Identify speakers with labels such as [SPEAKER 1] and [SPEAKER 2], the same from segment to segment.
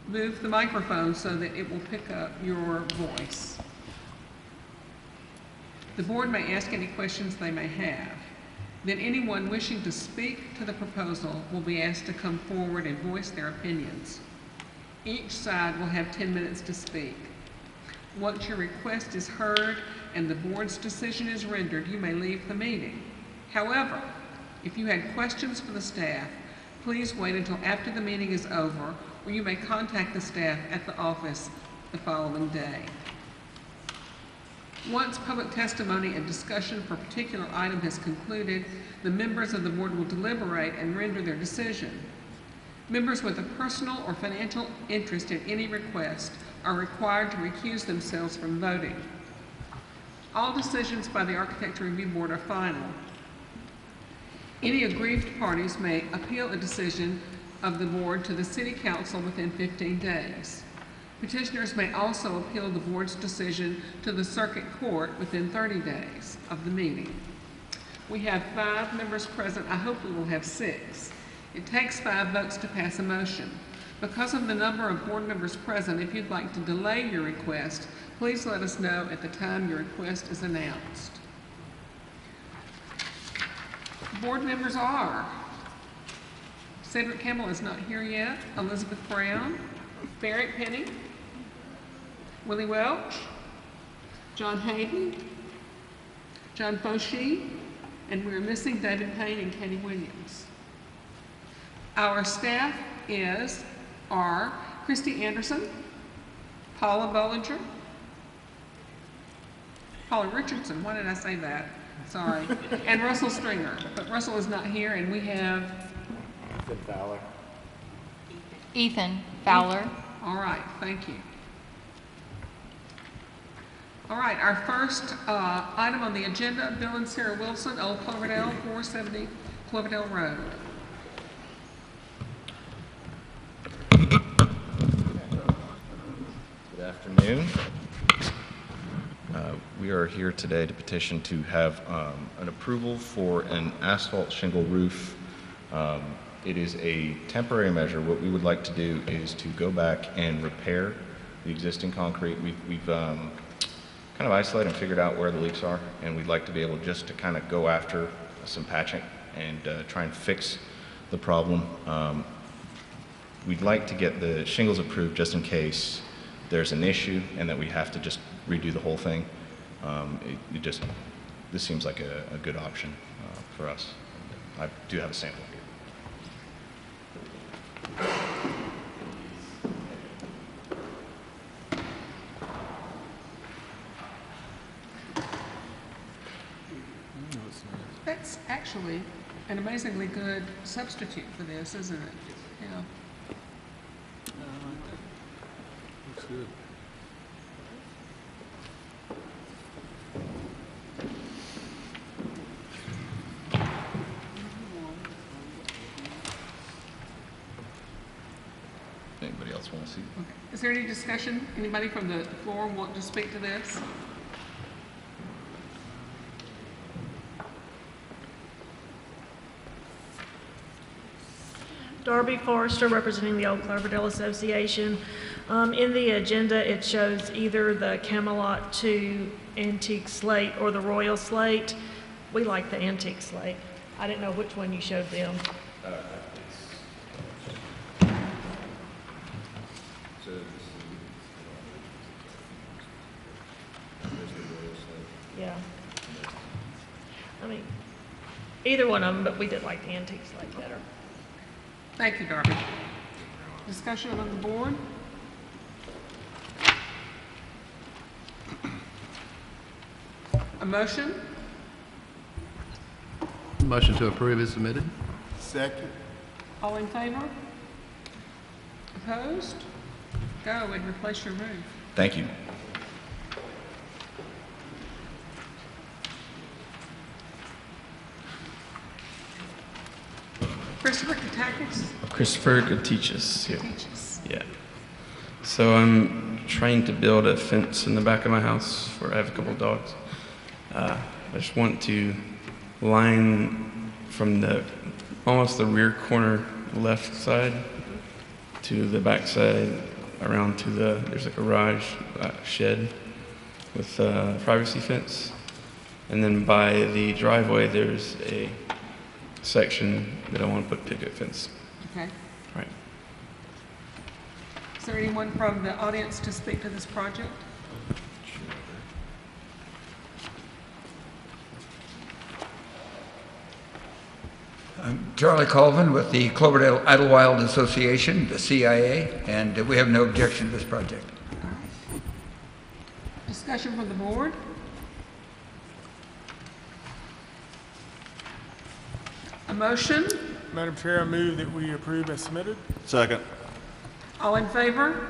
[SPEAKER 1] move the microphone so that it will pick up your voice. The board may ask any questions they may have. Then anyone wishing to speak to the proposal will be asked to come forward and voice their opinions. Each side will have 10 minutes to speak. Once your request is heard and the board's decision is rendered, you may leave the meeting. However, if you had questions for the staff, please wait until after the meeting is over, or you may contact the staff at the office the following day. Once public testimony and discussion for a particular item has concluded, the members of the board will deliberate and render their decision. Members with a personal or financial interest in any request are required to recuse themselves from voting. All decisions by the Architecture Review Board are final. Any aggrieved parties may appeal a decision of the board to the City Council within 15 days. Petitioners may also appeal the board's decision to the Circuit Court within 30 days of the meeting. We have 5 members present. I hope we will have 6. It takes 5 votes to pass a motion. Because of the number of board members present, if you'd like to delay your request, please let us know at the time your request is announced. Board members are Cedric Campbell is not here yet, Elizabeth Brown, Barrett Penny, Willie Welch, John Hayden, John Foshee, and we're missing David Payne and Katie Williams. Our staff are Christy Anderson, Paula Bollinger, Paula Richardson, why did I say that? Sorry, and Russell Stringer, but Russell is not here, and we have
[SPEAKER 2] Ethan Fowler.
[SPEAKER 3] Ethan Fowler.
[SPEAKER 1] All right, thank you. All right, our first item on the agenda, Bill and Sarah Wilson, Old Cloverdale, 470 Cloverdale Road.
[SPEAKER 4] Good afternoon. We are here today to petition to have an approval for an asphalt shingle roof. It is a temporary measure. What we would like to do is to go back and repair the existing concrete. We've kind of isolated and figured out where the leaks are, and we'd like to be able just to kind of go after some patching and try and fix the problem. We'd like to get the shingles approved just in case there's an issue and that we have to just redo the whole thing. This seems like a good option for us. I do have a sample here.
[SPEAKER 1] That's actually an amazingly good substitute for this, isn't it? Yeah.
[SPEAKER 2] Looks good.
[SPEAKER 4] Anybody else want to see?
[SPEAKER 1] Okay. Is there any discussion? Anybody from the floor want to speak to this?
[SPEAKER 5] Darby Forrester, representing the Old Cloverdale Association. In the agenda, it shows either the Camelot 2 antique slate or the Royal slate. We like the antique slate. I didn't know which one you showed them. Yeah. I mean, either one of them, but we did like the antique slate better.
[SPEAKER 1] Thank you, Darby. Discussion among the board? A motion?
[SPEAKER 2] Motion to approve is submitted.
[SPEAKER 6] Second.
[SPEAKER 1] All in favor? Opposed? Go and replace your roof.
[SPEAKER 4] Thank you.
[SPEAKER 1] Christopher Katakis?
[SPEAKER 7] Christopher could teach us. Yeah.
[SPEAKER 1] Teach us.
[SPEAKER 7] Yeah. So I'm trying to build a fence in the back of my house where I have a couple of dogs. I just want to line from almost the rear corner left side to the back side around to there's a garage shed with a privacy fence. And then by the driveway, there's a section that I want to put picket fence.
[SPEAKER 1] Okay.
[SPEAKER 7] Right.
[SPEAKER 1] Is there anyone from the audience to speak to this project?
[SPEAKER 6] I'm Charlie Colvin with the Cloverdale Idlewild Association, the CIA, and we have no objection to this project.
[SPEAKER 1] Discussion from the board? A motion?
[SPEAKER 8] Madam Chair, I move that we approve as submitted.
[SPEAKER 2] Second.
[SPEAKER 1] All in favor?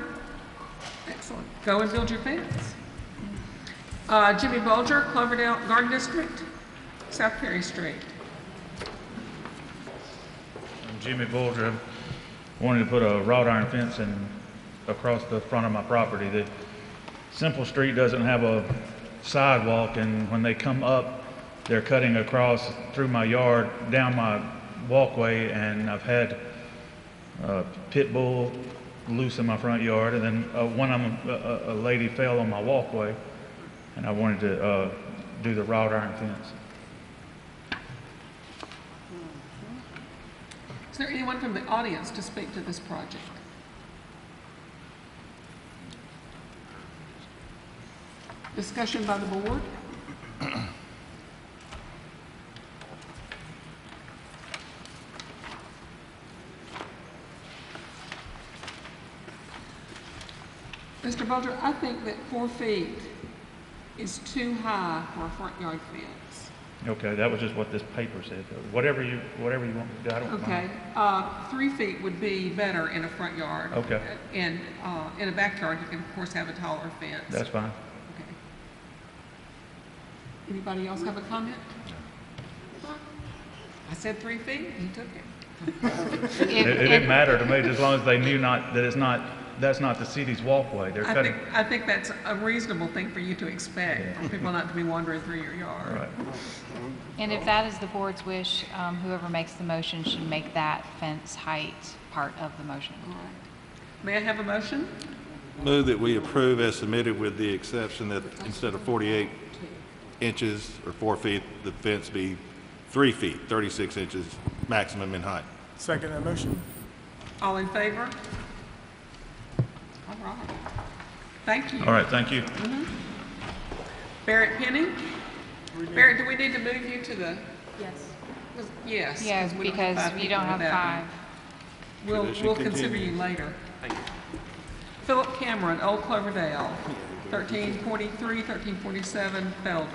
[SPEAKER 1] Excellent. Go and build your fence. Jimmy Bulger, Cloverdale Garden District, South Perry Street.
[SPEAKER 9] I'm Jimmy Bulger. I wanted to put a wrought iron fence across the front of my property. The simple street doesn't have a sidewalk, and when they come up, they're cutting across through my yard, down my walkway, and I've had a pit bull loose in my front yard, and then one of them, a lady fell on my walkway, and I wanted to do the wrought iron fence.
[SPEAKER 1] Is there anyone from the audience to speak to this project? Discussion by the board? Mr. Bulger, I think that 4 feet is too high for a front yard fence.
[SPEAKER 9] Okay, that was just what this paper said. Whatever you want me to do, I don't
[SPEAKER 1] Okay,
[SPEAKER 9] mind.
[SPEAKER 1] 3 feet would be better in a front yard.
[SPEAKER 9] Okay.
[SPEAKER 1] And in a backyard, you can of course have a taller fence.
[SPEAKER 9] That's fine.
[SPEAKER 1] Okay. Anybody else have a comment? I said 3 feet, he took it.
[SPEAKER 9] It didn't matter to me, as long as they knew that's not the city's walkway. They're cutting.
[SPEAKER 1] I think that's a reasonable thing for you to expect, for people not to be wandering through your yard.
[SPEAKER 9] Right.
[SPEAKER 3] And if that is the board's wish, whoever makes the motion should make that fence height part of the motion.
[SPEAKER 1] All right. May I have a motion?
[SPEAKER 2] Move that we approve as submitted with the exception that instead of 48 inches or 4 feet, the fence be 3 feet, 36 inches maximum in height.
[SPEAKER 8] Second that motion.
[SPEAKER 1] All in favor? All right. Thank you.
[SPEAKER 9] All right, thank you.
[SPEAKER 1] Barrett Penny? Barrett, do we need to move you to the?
[SPEAKER 3] Yes.
[SPEAKER 1] Yes.
[SPEAKER 3] Yeah,
[SPEAKER 1] we don't
[SPEAKER 3] because
[SPEAKER 1] have 5
[SPEAKER 3] you don't
[SPEAKER 1] people
[SPEAKER 3] have
[SPEAKER 1] with that
[SPEAKER 3] 5.
[SPEAKER 1] one.
[SPEAKER 2] Tradition
[SPEAKER 1] We'll consider
[SPEAKER 2] continues.
[SPEAKER 1] you later. Philip Cameron, Old Cloverdale, 1343, 1347, Felder.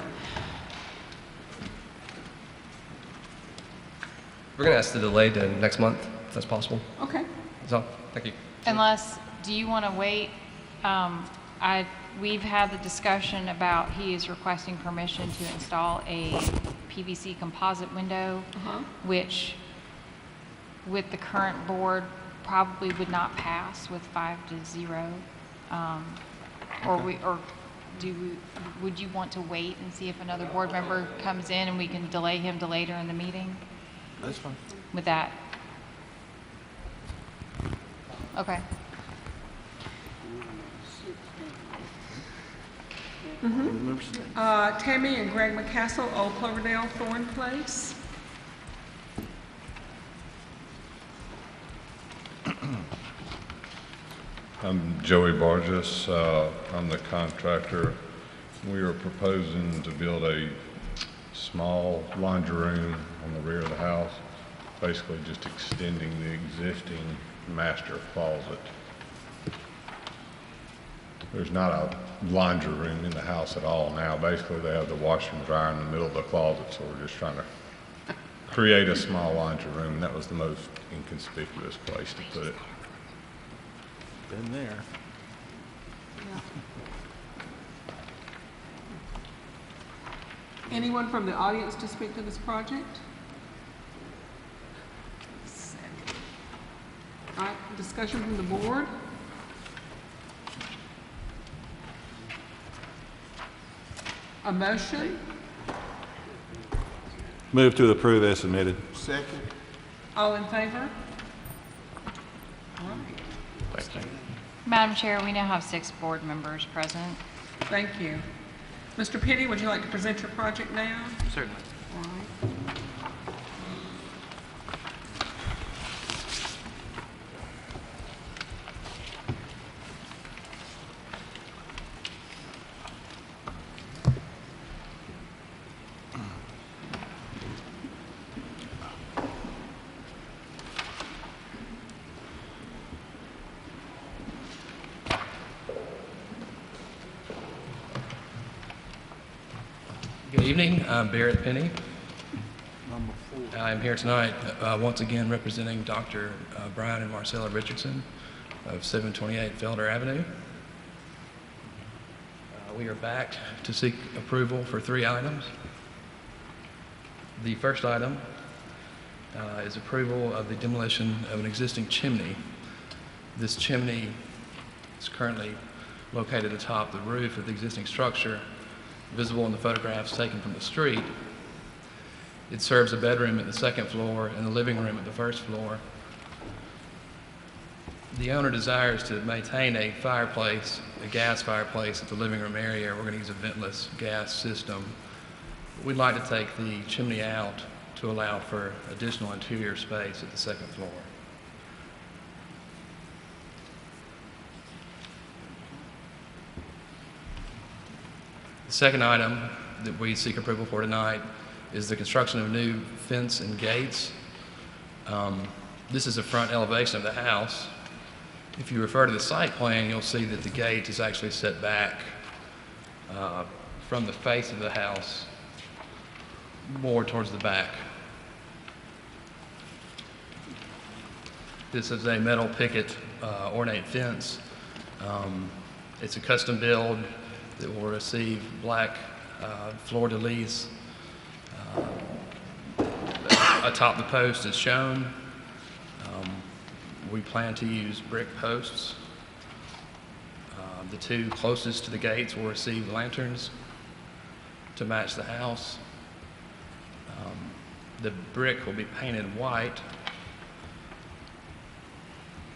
[SPEAKER 10] We're going to ask the delay to next month, if that's possible.
[SPEAKER 1] Okay.
[SPEAKER 10] That's all. Thank you.
[SPEAKER 3] Unless, do you want to wait? We've had the discussion about he is requesting permission to install a PVC composite window, which with the current board probably would not pass with 5-0. Would you want to wait and see if another board member comes in and we can delay him to later in the meeting?
[SPEAKER 2] That's fine.
[SPEAKER 3] With that? Okay.
[SPEAKER 1] Tammy and Greg McCassell, Old Cloverdale, Thorn Place.
[SPEAKER 11] I'm Joey Barges. I'm the contractor. We are proposing to build a small laundry room on the rear of the house, basically just extending the existing master closet. There's not a laundry room in the house at all now. Basically, they have the washer and dryer in the middle of the closet, so we're just trying to create a small laundry room, and that was the most inconspicuous place to put it.
[SPEAKER 2] Been there.
[SPEAKER 1] Anyone from the audience to speak to this project? All right, discussion from the board. A motion?
[SPEAKER 2] Move to approve as submitted.
[SPEAKER 1] All in favor? All right.
[SPEAKER 7] Thank you.
[SPEAKER 3] Madam Chair, we now have 6 board members present.
[SPEAKER 1] Thank you. Mr. Petty, would you like to present your project now?
[SPEAKER 10] Certainly.
[SPEAKER 1] All right.
[SPEAKER 10] Good evening. I'm Barrett Penny. I'm here tonight once again representing Dr. Brian and Marcella Richardson of 728 Felder Avenue. We are back to seek approval for 3 items. The first item is approval of the demolition of an existing chimney. This chimney is currently located atop the roof of the existing structure, visible in the photographs taken from the street. It serves a bedroom at the 2nd floor and the living room at the 1st floor. The owner desires to maintain a fireplace, a gas fireplace at the living room area. We're going to use a ventless gas system. We'd like to take the chimney out to allow for additional interior space at the 2nd floor. The second item that we seek approval for tonight is the construction of new fence and gates. This is the front elevation of the house. If you refer to the site plan, you'll see that the gate is actually set back from the face of the house more towards the back. This is a metal picket ornate fence. It's a custom build that will receive black fleur-de-lis atop the post as shown. We plan to use brick posts. The 2 closest to the gates will receive lanterns to match the house. The brick will be painted white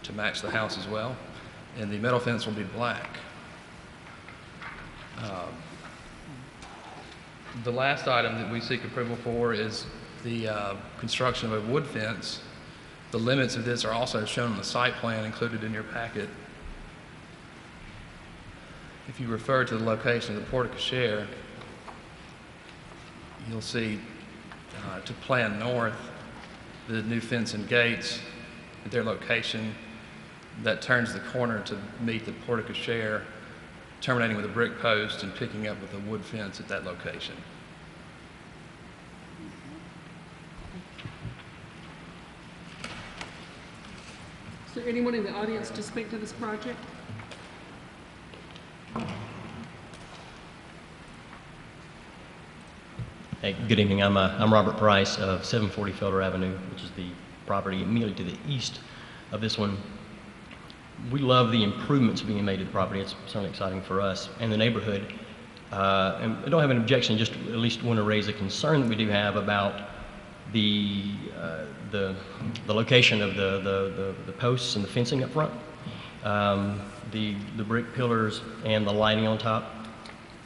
[SPEAKER 10] to match the house as well, and the metal fence will be black. The last item that we seek approval for is the construction of a wood fence. The limits of this are also shown on the site plan included in your packet. If you refer to the location of the porte cochere, you'll see to plan north the new fence and gates at their location that turns the corner to meet the porte cochere, terminating with a brick post and picking up with a wood fence at that location.
[SPEAKER 1] Is there anyone in the audience to speak to this project?
[SPEAKER 12] Hey, good evening. I'm Robert Price of 740 Felder Avenue, which is the property immediately to the east of this one. We love the improvements being made to the property. It's certainly exciting for us and the neighborhood. And I don't have an objection, just at least want to raise a concern that we do have about the location of the posts and the fencing up front. The brick pillars and the lighting on top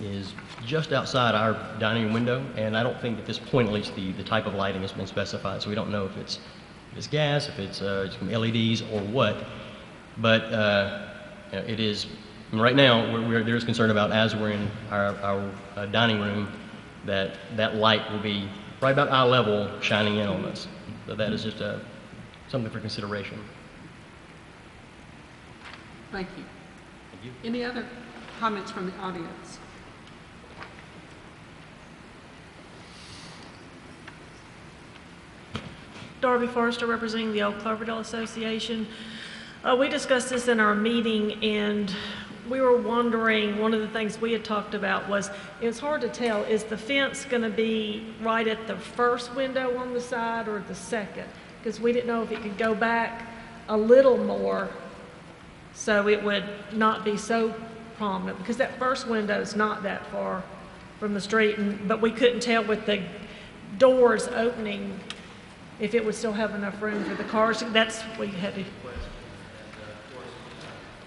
[SPEAKER 12] is just outside our dining room window, and I don't think at this point, at least, the type of lighting has been specified, so we don't know if it's gas, if it's LEDs or what. But it is, right now, there is concern about, as we're in our dining room, that light will be right about eye level shining in on us. So that is just something for consideration.
[SPEAKER 1] Thank you.
[SPEAKER 12] Thank you.
[SPEAKER 1] Any other comments from the audience?
[SPEAKER 5] Darby Forrester, representing the Old Cloverdale Association. We discussed this in our meeting, and we were wondering, one of the things we had talked about was, it's hard to tell, is the fence going to be right at the first window on the side or the second? Because we didn't know if it could go back a little more so it would not be so prominent, because that first window is not that far from the street, but we couldn't tell with the doors opening if it would still have enough room for the cars. That's what we had to.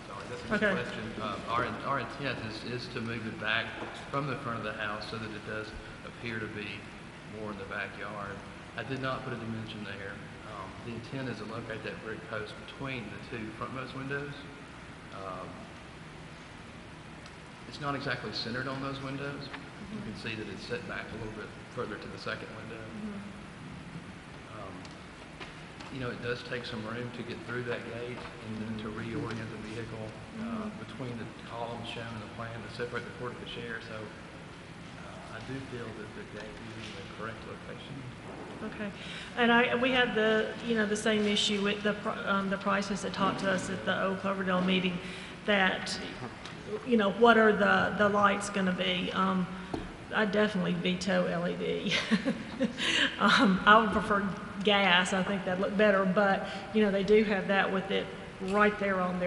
[SPEAKER 4] Sorry, this
[SPEAKER 5] Okay.
[SPEAKER 10] question. Our intent is to move it back from the front of the house so that it does appear to be more in the backyard. I did not put a dimension there. The intent is to locate that brick post between the two frontmost windows. It's not exactly centered on those windows. You can see that it's set back a little bit further to the second window. You know, it does take some room to get through that gate and then to reorient the vehicle between the columns shown in the plan to separate the court chair. So I do feel that the gate is in the correct location.
[SPEAKER 5] Okay, and we had the same issue with the Prices that talked to us at the Old Cloverdale meeting, that, what are the lights going to be? I definitely veto LED. I would prefer gas. I think that'd look better, but they do have that with it right there on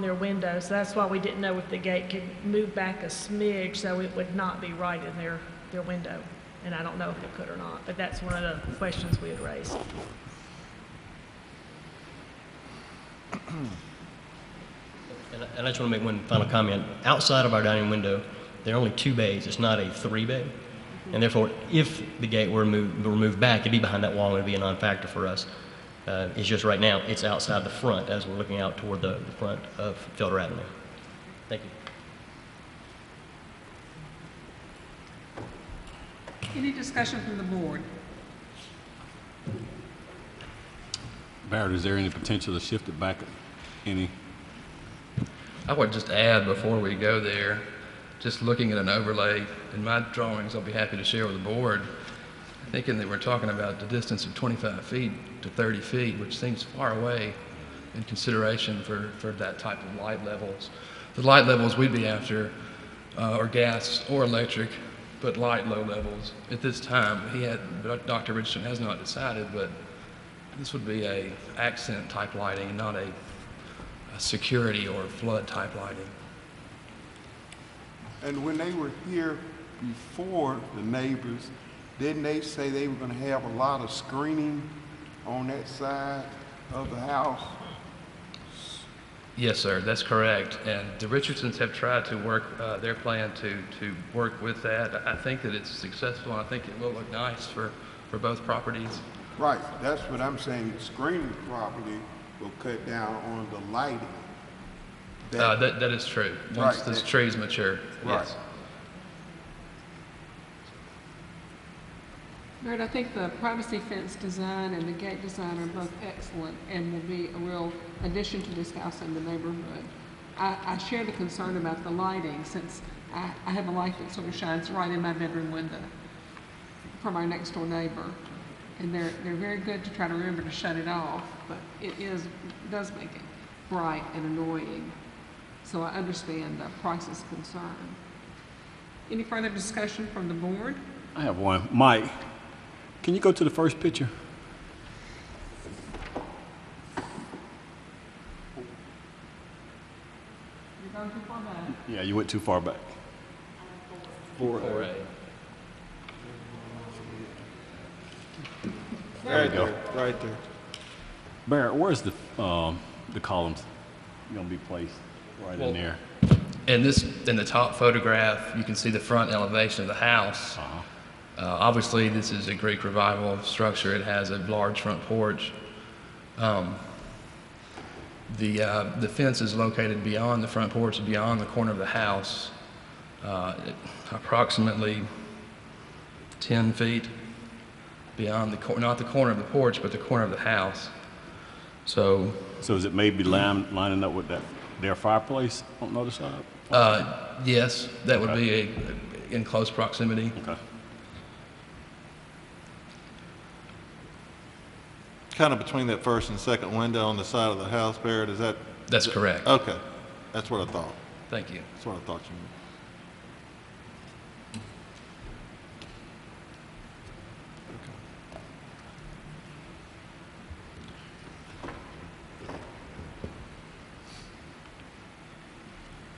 [SPEAKER 5] their window. So that's why we didn't know if the gate could move back a smidge so it would not be right in their window. And I don't know if it could or not, but that's one of the questions we had raised.
[SPEAKER 12] And I just want to make one final comment. Outside of our dining window, there are only 2 bays. It's not a 3-bay. And therefore, if the gate were moved back, it'd be behind that wall and it'd be a non-factor for us. It's just right now, it's outside the front as we're looking out toward the front of Felder Avenue. Thank you.
[SPEAKER 1] Any discussion from the board?
[SPEAKER 13] Barrett, is there any potential to shift it back any?
[SPEAKER 10] I would just add before we go there, just looking at an overlay in my drawings, I'll be happy to share with the board, thinking that we're talking about the distance of 25 feet to 30 feet, which seems far away in consideration for that type of light levels. The light levels we'd be after are gas or electric, but light low levels. At this time, Dr. Richardson has not decided, but this would be a accent type lighting, not a security or flood type lighting.
[SPEAKER 14] And when they were here before, the neighbors, didn't they say they were going to have a lot of screening on that side of the house?
[SPEAKER 10] Yes, sir, that's correct. And the Richardsons have tried to work their plan to work with that. I think that it's successful, and I think it will look nice for both properties.
[SPEAKER 14] Right, that's what I'm saying. Screening property will cut down on the lighting.
[SPEAKER 10] That is true. Once
[SPEAKER 14] Right,
[SPEAKER 10] this tree's mature,
[SPEAKER 14] Right.
[SPEAKER 10] yes.
[SPEAKER 1] Barrett, I think the privacy fence design and the gate design are both excellent and will be a real addition to this house and the neighborhood. I share the concern about the lighting, since I have a light that sort of shines right in my bedroom window from our next door neighbor. And they're very good to try to remember to shut it off, but it does make it bright and annoying. So I understand Price's concern. Any further discussion from the board?
[SPEAKER 13] I have one. Mike, can you go to the first picture?
[SPEAKER 1] You're going too far back.
[SPEAKER 13] Yeah, you went too far back.
[SPEAKER 10] 4A.
[SPEAKER 13] There you go.
[SPEAKER 14] Right there.
[SPEAKER 13] Barrett, where's the columns going to be placed? Right in there.
[SPEAKER 10] In the top photograph, you can see the front elevation of the house. Obviously, this is a Greek revival structure. It has a large front porch. The fence is located beyond the front porch, beyond the corner of the house, approximately 10 feet beyond not the corner of the porch, but the corner of the house. So
[SPEAKER 13] is it maybe lining up with their fireplace on the other side?
[SPEAKER 10] Yes, that would be in close proximity.
[SPEAKER 13] Okay.
[SPEAKER 2] Kind of between that first and second window on the side of the house, Barrett, is that?
[SPEAKER 10] That's correct.
[SPEAKER 2] Okay, that's what I thought.
[SPEAKER 10] Thank you.
[SPEAKER 2] That's what I thought you meant.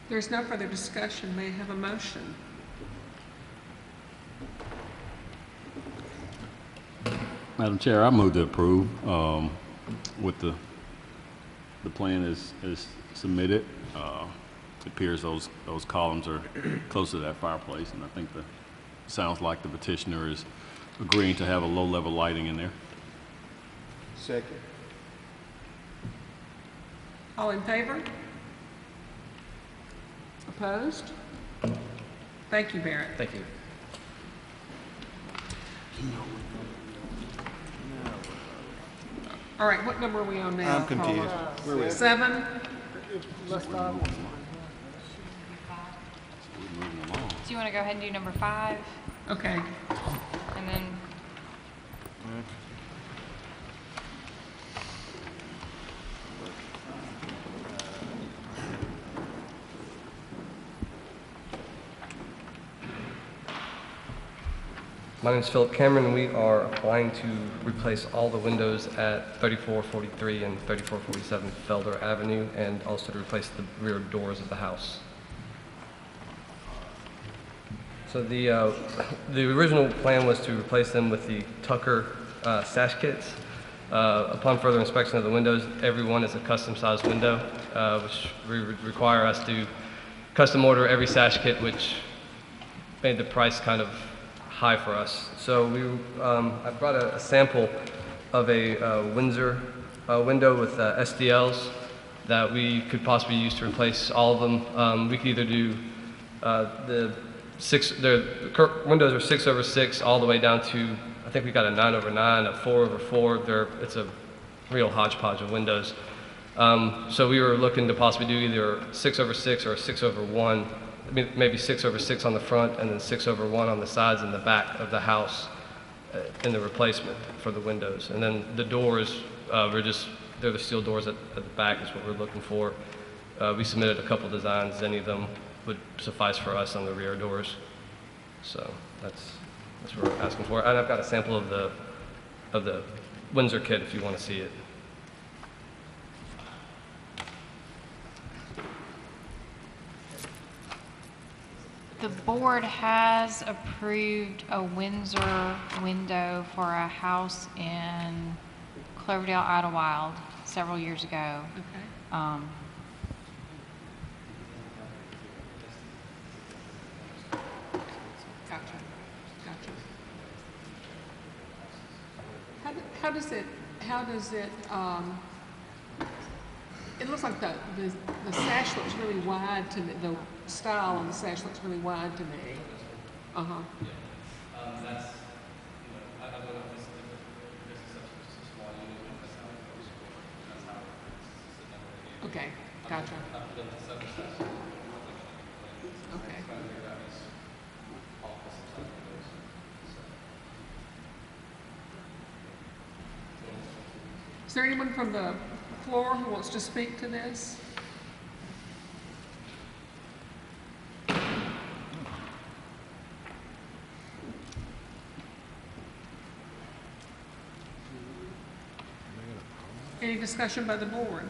[SPEAKER 1] There's no further discussion. May I have a motion?
[SPEAKER 13] Madam Chair, I move to approve with the the plan is submitted. It appears those columns are close to that fireplace, and I think sounds like the petitioner is agreeing to have a low-level lighting in there.
[SPEAKER 14] Second.
[SPEAKER 1] All in favor? Opposed? Thank you, Barrett.
[SPEAKER 12] Thank you.
[SPEAKER 1] All right, what number are we on now?
[SPEAKER 14] I'm confused. Where we at?
[SPEAKER 1] 7?
[SPEAKER 3] Do you want to go ahead and do number 5?
[SPEAKER 1] Okay.
[SPEAKER 3] And then,
[SPEAKER 15] My name is Philip Cameron, and we are applying to replace all the windows at 3443 and 3447 Felder Avenue, and also to replace the rear doors of the house. So the original plan was to replace them with the Tucker sash kits. Upon further inspection of the windows, every one is a custom-sized window, which require us to custom order every sash kit, which made the price kind of high for us. So I brought a sample of a Windsor window with SDLs that we could possibly use to replace all of them. We could either do the windows are 6/6 all the way down to, I think we got a 9/9, a 4/4. It's a real hodgepodge of windows. So we were looking to possibly do either 6/6 or a 6/1. Maybe 6/6 on the front and then 6/1 on the sides and the back of the house in the replacement for the windows. And then the doors, they're the steel doors at the back is what we're looking for. We submitted a couple designs. Any of them would suffice for us on the rear doors. So that's what we're asking for. And I've got a sample of the Windsor kit if you want to see it.
[SPEAKER 3] the board has approved a Windsor window for a house in Cloverdale, Idlewild several years ago.
[SPEAKER 1] Okay. Gotcha. How does it, it looks like the sash looks really wide to me, the style on the sash looks really wide to me. Uh-huh.
[SPEAKER 15] That's, I don't know if this is such a small unit, that's how it's
[SPEAKER 1] Okay, gotcha. Okay. Is there anyone from the floor who wants to speak to this? Any discussion by the board?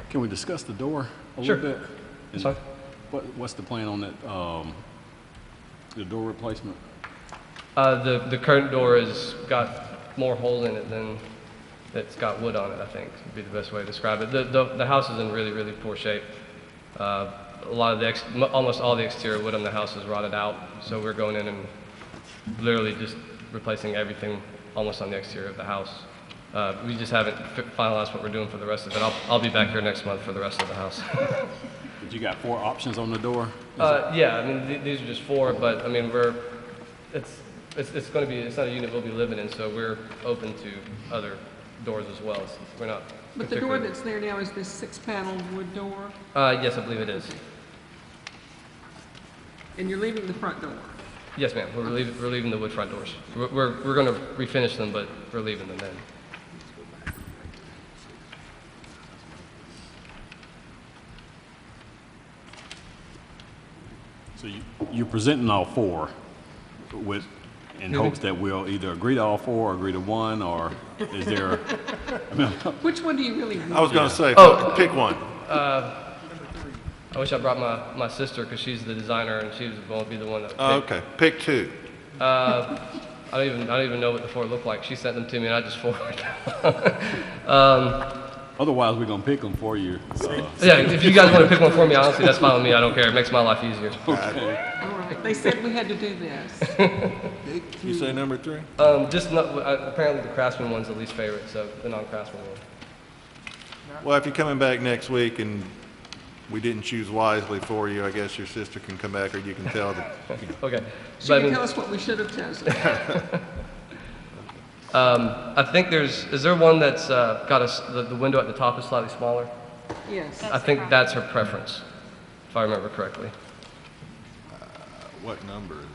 [SPEAKER 13] Can we discuss the door a
[SPEAKER 15] Sure.
[SPEAKER 13] little bit?
[SPEAKER 15] That's fine.
[SPEAKER 13] What's the plan on that, the door replacement?
[SPEAKER 15] The current door has got more holes in it than it's got wood on it, I think, would be the best way to describe it. The house is in really, really poor shape. A lot of almost all the exterior wood on the house is rotted out, so we're going in and literally just replacing everything almost on the exterior of the house. We just haven't finalized what we're doing for the rest of it. I'll be back here next month for the rest of the house.
[SPEAKER 13] But you got 4 options on the door?
[SPEAKER 15] Yeah, I mean, these are just 4, but I mean, it's going to be, it's not a unit we'll be living in, so we're open to other doors as well. So we're not.
[SPEAKER 1] But the door that's there now is this 6-panel wood door,
[SPEAKER 15] Yes, I believe it is.
[SPEAKER 1] and you're leaving the front door.
[SPEAKER 15] Yes, ma'am. We're leaving the wood front doors. We're going to refinish them, but we're leaving them in.
[SPEAKER 13] So you're presenting all 4 in hopes that we'll either agree to all 4 or agree to one, or is there?
[SPEAKER 1] Which one do you really want?
[SPEAKER 2] I was going to say, pick one.
[SPEAKER 15] I wish I brought my sister because she's the designer and she was going to be the one that.
[SPEAKER 2] Okay, pick 2.
[SPEAKER 15] I I don't even know what the floor looked like. She sent them to me, and I just forwarded them.
[SPEAKER 13] Otherwise, we're gonna pick them for you.
[SPEAKER 15] Yeah, if you guys want to pick one for me, honestly, that's fine with me. I don't care. It makes my life easier.
[SPEAKER 1] All right, they said we had to do this.
[SPEAKER 2] You say number 3?
[SPEAKER 15] Just not, apparently the Craftsman one's the least favorite, so the non-Craftsman one.
[SPEAKER 2] Well, if you're coming back next week and we didn't choose wisely for you, I guess your sister can come back or you can tell that.
[SPEAKER 15] Okay.
[SPEAKER 1] She
[SPEAKER 15] But I
[SPEAKER 1] can
[SPEAKER 15] mean,
[SPEAKER 1] tell us what we should have chosen.
[SPEAKER 15] I think is there one that's got the window at the top is slightly smaller?
[SPEAKER 1] Yes.
[SPEAKER 15] I think that's her preference, if I remember correctly.
[SPEAKER 2] What number is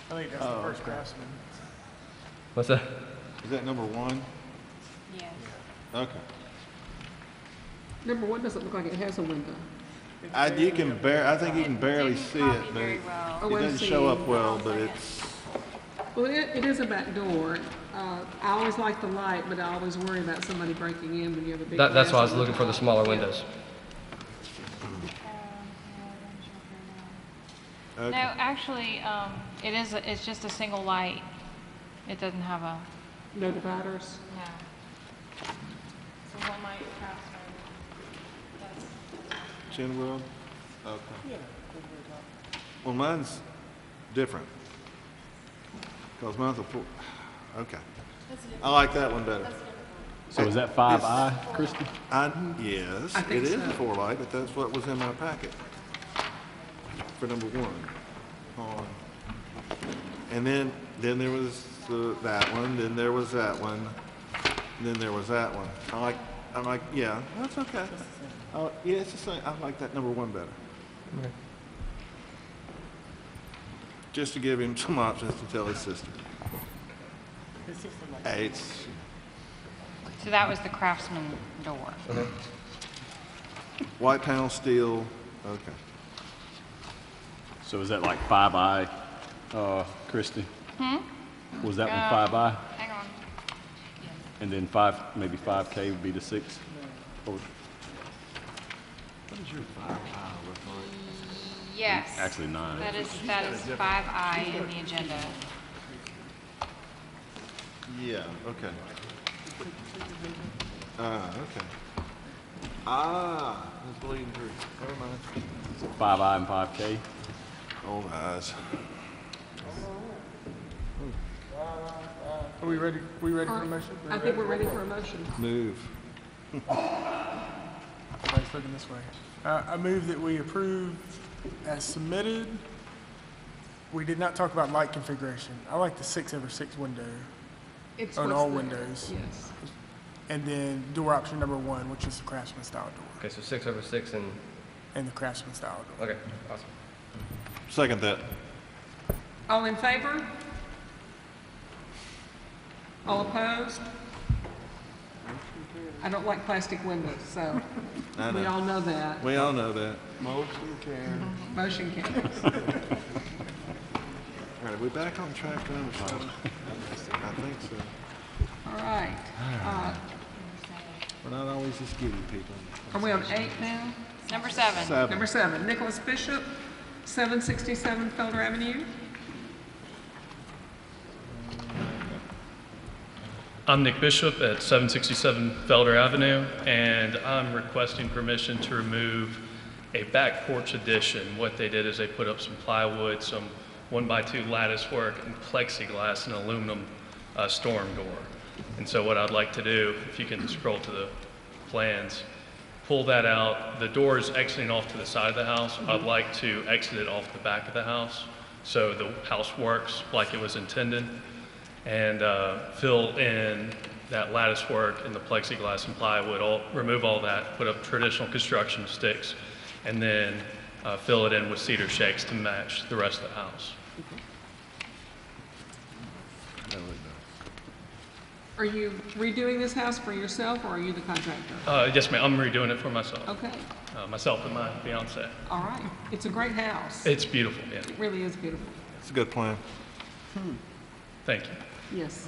[SPEAKER 8] I think that's the first Craftsman.
[SPEAKER 15] What's that?
[SPEAKER 2] Is that number 1?
[SPEAKER 3] Yes.
[SPEAKER 2] Okay.
[SPEAKER 1] Number 1 doesn't look like it has a window.
[SPEAKER 2] I think you can barely see it, but it doesn't show up well, but it's,
[SPEAKER 1] Well, it is a back door. I always like the light, but I always worry about somebody breaking in when you have a big
[SPEAKER 15] That's
[SPEAKER 1] glass
[SPEAKER 15] why I was
[SPEAKER 1] on
[SPEAKER 15] looking for the smaller windows.
[SPEAKER 3] No, actually, it's just a single light. It doesn't have a,
[SPEAKER 1] No dividers.
[SPEAKER 3] no. So one light Craftsman.
[SPEAKER 2] Chin wheel? Okay. Well, mine's different. Because mine's a full, okay. I like that one better.
[SPEAKER 13] So is that 5I, Christie?
[SPEAKER 2] Yes,
[SPEAKER 1] I
[SPEAKER 2] it
[SPEAKER 1] think
[SPEAKER 2] is
[SPEAKER 1] so.
[SPEAKER 2] a 4-light, but that's what was in my packet for number 1. And then there was that one, then there was that one, then there was that one. I like, yeah, that's okay. Yeah, it's the same. I like that number 1 better.
[SPEAKER 15] Okay.
[SPEAKER 2] Just to give him some options to tell his sister. Hey, it's,
[SPEAKER 3] So that was the Craftsman door.
[SPEAKER 15] Okay.
[SPEAKER 2] white panel steel, okay.
[SPEAKER 13] So is that like 5I, Christie? Was that one 5I?
[SPEAKER 3] Hang on.
[SPEAKER 13] And then maybe 5K would be the 6? Or
[SPEAKER 2] What does your 5 look like?
[SPEAKER 3] Yes.
[SPEAKER 13] actually 9.
[SPEAKER 3] That is 5I in the agenda.
[SPEAKER 2] Yeah, okay. Okay. It's bleeding through. Never mind.
[SPEAKER 13] 5I and 5K?
[SPEAKER 2] Old eyes.
[SPEAKER 8] Are we ready for a motion?
[SPEAKER 1] I think we're ready for a motion.
[SPEAKER 2] Move.
[SPEAKER 8] Everybody's looking this way. I move that we approve as submitted. We did not talk about light configuration. I like the 6/6 window
[SPEAKER 1] It's
[SPEAKER 8] on
[SPEAKER 1] what's
[SPEAKER 8] all
[SPEAKER 1] there.
[SPEAKER 8] windows.
[SPEAKER 1] Yes.
[SPEAKER 8] And then door option number 1, which is the Craftsman style door,
[SPEAKER 15] Okay, so 6/6 and,
[SPEAKER 8] and the Craftsman style door.
[SPEAKER 15] okay, awesome.
[SPEAKER 2] Second that.
[SPEAKER 1] All in favor? All opposed? I don't like plastic windows, so
[SPEAKER 2] I
[SPEAKER 1] we
[SPEAKER 2] know.
[SPEAKER 1] all know that.
[SPEAKER 2] We all know that.
[SPEAKER 14] Motion carried.
[SPEAKER 1] Motion carries.
[SPEAKER 2] All right, are we back on track to number 7? I think so.
[SPEAKER 1] All right.
[SPEAKER 2] We're not always just giving people.
[SPEAKER 1] Are we on 8 now?
[SPEAKER 3] Number 7.
[SPEAKER 2] 7.
[SPEAKER 1] Number 7, Nicholas Bishop, 767 Felder Avenue.
[SPEAKER 16] I'm Nick Bishop at 767 Felder Avenue, and I'm requesting permission to remove a back porch addition. What they did is they put up some plywood, some 1x2 lattice work, and plexiglass and aluminum storm door. And so what I'd like to do, if you can scroll to the plans, pull that out. The door is exiting off to the side of the house. I'd like to exit it off the back of the house so the house works like it was intended, and fill in that lattice work and the plexiglass and plywood, remove all that, put up traditional construction sticks, and then fill it in with cedar shakes to match the rest of the house.
[SPEAKER 1] Are you redoing this house for yourself, or are you the contractor?
[SPEAKER 16] Yes, ma'am, I'm redoing it for myself.
[SPEAKER 1] Okay,
[SPEAKER 16] Myself and my fiance.
[SPEAKER 1] all right. It's a great house.
[SPEAKER 16] It's beautiful, yeah.
[SPEAKER 1] It really is beautiful.
[SPEAKER 2] It's a good plan.
[SPEAKER 16] Thank you.
[SPEAKER 1] Yes.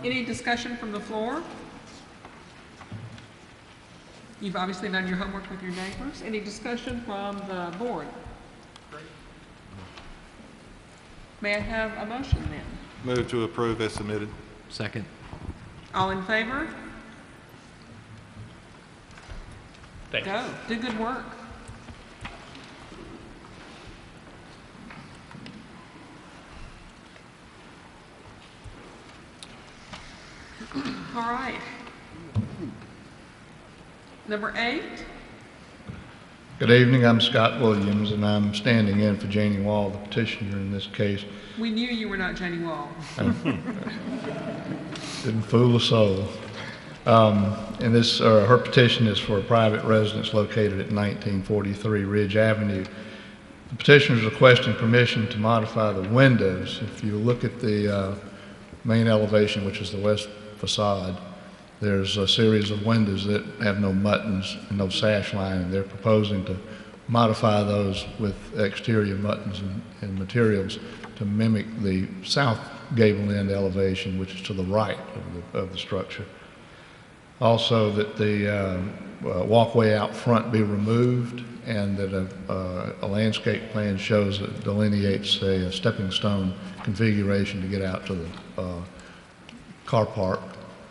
[SPEAKER 1] Any discussion from the floor? You've obviously done your homework with your neighbors. Any discussion from the board? May I have a motion then?
[SPEAKER 2] Move to approve as submitted.
[SPEAKER 10] Second.
[SPEAKER 1] All in favor?
[SPEAKER 16] Thank you.
[SPEAKER 1] Go. Do good work. All right. Number 8.
[SPEAKER 17] Good evening, I'm Scott Williams, and I'm standing in for Janie Wall, the petitioner in this case.
[SPEAKER 1] We knew you were not Janie Wall.
[SPEAKER 17] Didn't fool a soul. And this, her petition is for a private residence located at 1943 Ridge Avenue. The petitioner is requesting permission to modify the windows. If you look at the main elevation, which is the west facade, there's a series of windows that have no muttons and no sash lining. They're proposing to modify those with exterior muttons and materials to mimic the south gable end elevation, which is to the right of the structure. Also, that the walkway out front be removed, and that a landscape plan shows that delineates a stepping stone configuration to get out to the car park,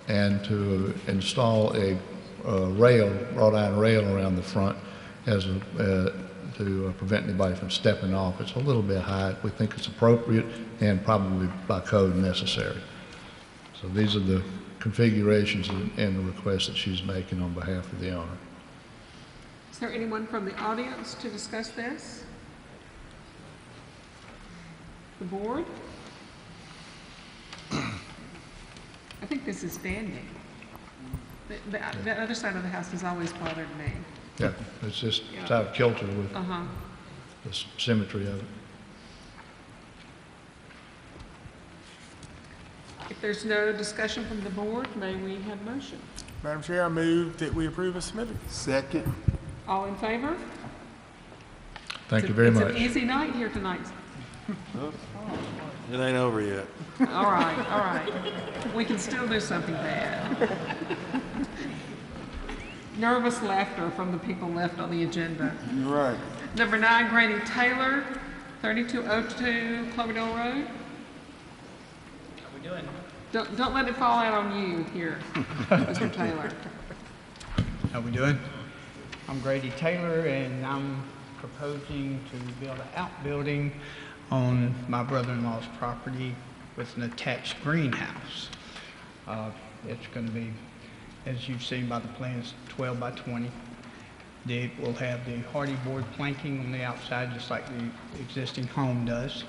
[SPEAKER 17] and to install a rail, wrought iron rail around the front as to prevent anybody from stepping off. It's a little bit high. We think it's appropriate and probably by code necessary. So these are the configurations and the requests that she's making on behalf of the owner.
[SPEAKER 1] Is there anyone from the audience to discuss this? The board? I think this is standing. The other side of the house has always bothered me.
[SPEAKER 17] Yeah, it's just it's out of kilter with the symmetry of it.
[SPEAKER 1] If there's no discussion from the board, may we have motion?
[SPEAKER 8] Madam Chair, I move that we approve as submitted.
[SPEAKER 14] Second.
[SPEAKER 1] All in favor?
[SPEAKER 17] Thank you very much.
[SPEAKER 1] It's an easy night here tonight.
[SPEAKER 2] It ain't over yet.
[SPEAKER 1] All right. We can still do something bad. Nervous laughter from the people left on the agenda.
[SPEAKER 14] You're right.
[SPEAKER 1] Number 9, Grady Taylor, 3202 Cloverdale Road.
[SPEAKER 18] How we doing?
[SPEAKER 1] Don't let it fall out on you here, Mr. Taylor.
[SPEAKER 18] How we doing? I'm Grady Taylor, and I'm proposing to build an outbuilding on my brother-in-law's property with an attached greenhouse. It's going to be, as you've seen by the plans, 12 by 20. It will have the hardy board planking on the outside, just like the existing home does.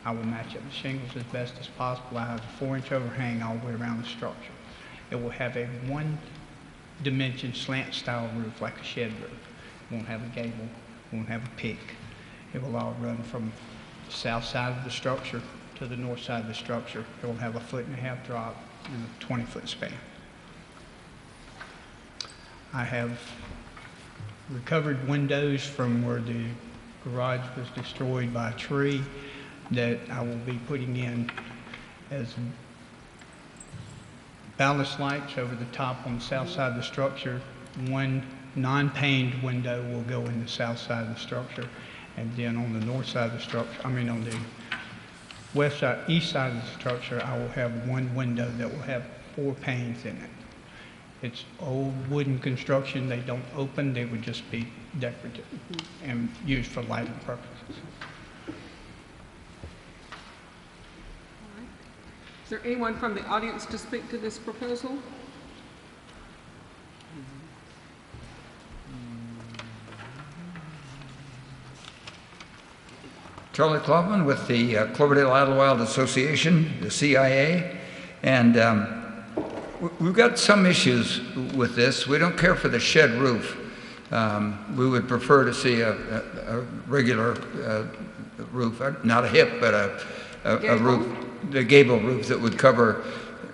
[SPEAKER 18] I will match up the shingles as best as possible. I have a 4-inch overhang all the way around the structure. It will have a one-dimension slant-style roof, like a shed roof. It won't have a gable, won't have a peak. It will all run from the south side of the structure to the north side of the structure. It will have a 1.5-foot drop and a 20-foot span. I have recovered windows from where the garage was destroyed by a tree that I will be putting in as ballast lights over the top on the south side of the structure. One non-paned window will go in the south side of the structure, and then on the north side of the structure, on the west side, east side of the structure, I will have one window that will have 4 panes in it. It's old wooden construction. They don't open. They would just be decorative and used for lighting purposes.
[SPEAKER 1] Is there anyone from the audience to speak to this proposal?
[SPEAKER 6] Charlie Cloughan with the Cloverdale Idlewild Association, the CIA, and we've got some issues with this. We don't care for the shed roof. We would prefer to see a regular roof, not a hip, but a roof, the gable roof that would cover.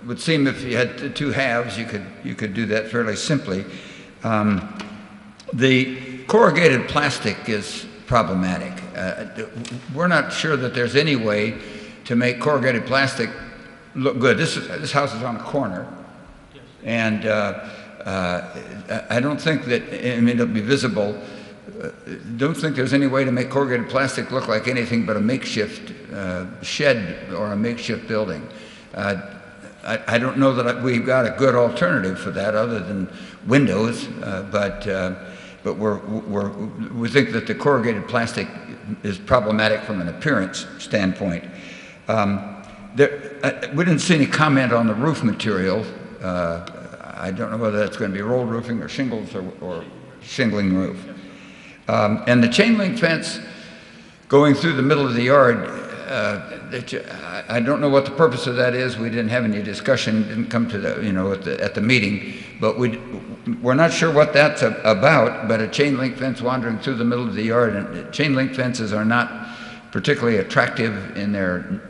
[SPEAKER 6] It would seem if you had 2 halves, you could do that fairly simply. The corrugated plastic is problematic. We're not sure that there's any way to make corrugated plastic look good. This house is on a corner, and I don't think that, I mean, it'll be visible. Don't think there's any way to make corrugated plastic look like anything but a makeshift shed or a makeshift building. I don't know that we've got a good alternative for that other than windows, but we think that the corrugated plastic is problematic from an appearance standpoint. We didn't see any comment on the roof material. I don't know whether that's going to be rolled roofing or shingles or shingling roof. And the chain link fence going through the middle of the yard, I don't know what the purpose of that is. We didn't have any discussion, didn't come to the, you know, at the meeting, but we're not sure what that's about, but a chain link fence wandering through the middle of the yard, and chain link fences are not particularly attractive in their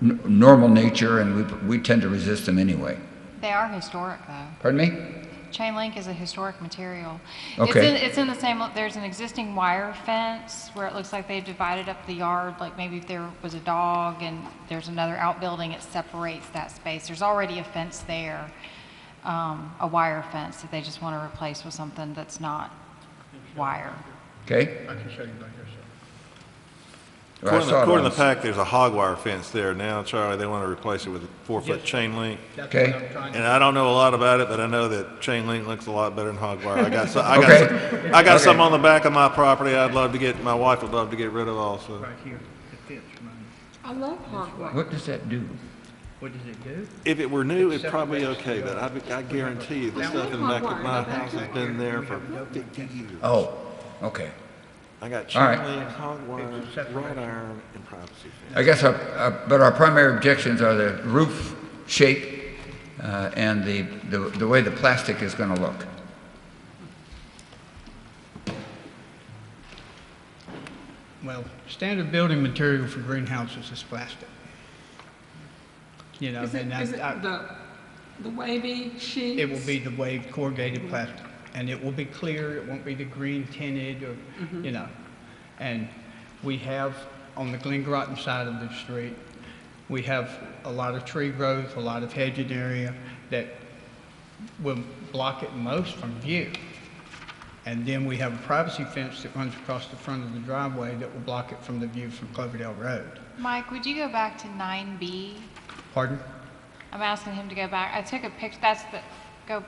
[SPEAKER 6] normal nature, and we tend to resist them anyway.
[SPEAKER 3] They are historic, though.
[SPEAKER 6] Pardon me?
[SPEAKER 3] Chain link is a historic material.
[SPEAKER 6] Okay.
[SPEAKER 3] It's in the same, there's an existing wire fence where it looks like they divided up the yard, like maybe if there was a dog and there's another outbuilding, it separates that space. There's already a fence there, a wire fence that they just want to replace with something that's not wire.
[SPEAKER 6] Okay.
[SPEAKER 17] I can show you back here, sir.
[SPEAKER 2] According to the pack, there's a hog wire fence there now, Charlie. They want to replace it with a 4-foot chain link.
[SPEAKER 6] Okay.
[SPEAKER 2] And I don't know a lot about it, but I know that chain link looks a lot better than hog wire. I got some on the back of my property. My wife would love to get rid of also.
[SPEAKER 18] Right here, it fits, right?
[SPEAKER 1] I love hog wire.
[SPEAKER 6] What does that do?
[SPEAKER 18] What does it do?
[SPEAKER 2] If it were new, it'd probably be okay, but I guarantee you the stuff in the back of my house has been there for 50 years.
[SPEAKER 6] Oh, okay.
[SPEAKER 2] I got
[SPEAKER 6] All right.
[SPEAKER 2] chain link, hog wire, wrought iron, and privacy fence.
[SPEAKER 6] I guess but our primary objections are the roof shape and the way the plastic is going to look.
[SPEAKER 18] Well, standard building material for greenhouses is plastic. You know,
[SPEAKER 1] Is it the wavy sheets?
[SPEAKER 18] it will be the waved corrugated plastic, and it will be clear. It won't be the green tinted or, you know. And we have on the Glengrotten side of the street, we have a lot of tree growth, a lot of hedged area that will block it most from view. And then we have a privacy fence that runs across the front of the driveway that will block it from the view from Cloverdale Road.
[SPEAKER 3] Mike, would you go back to 9B?
[SPEAKER 18] Pardon?
[SPEAKER 3] I'm asking him to go back. I took a picture. Go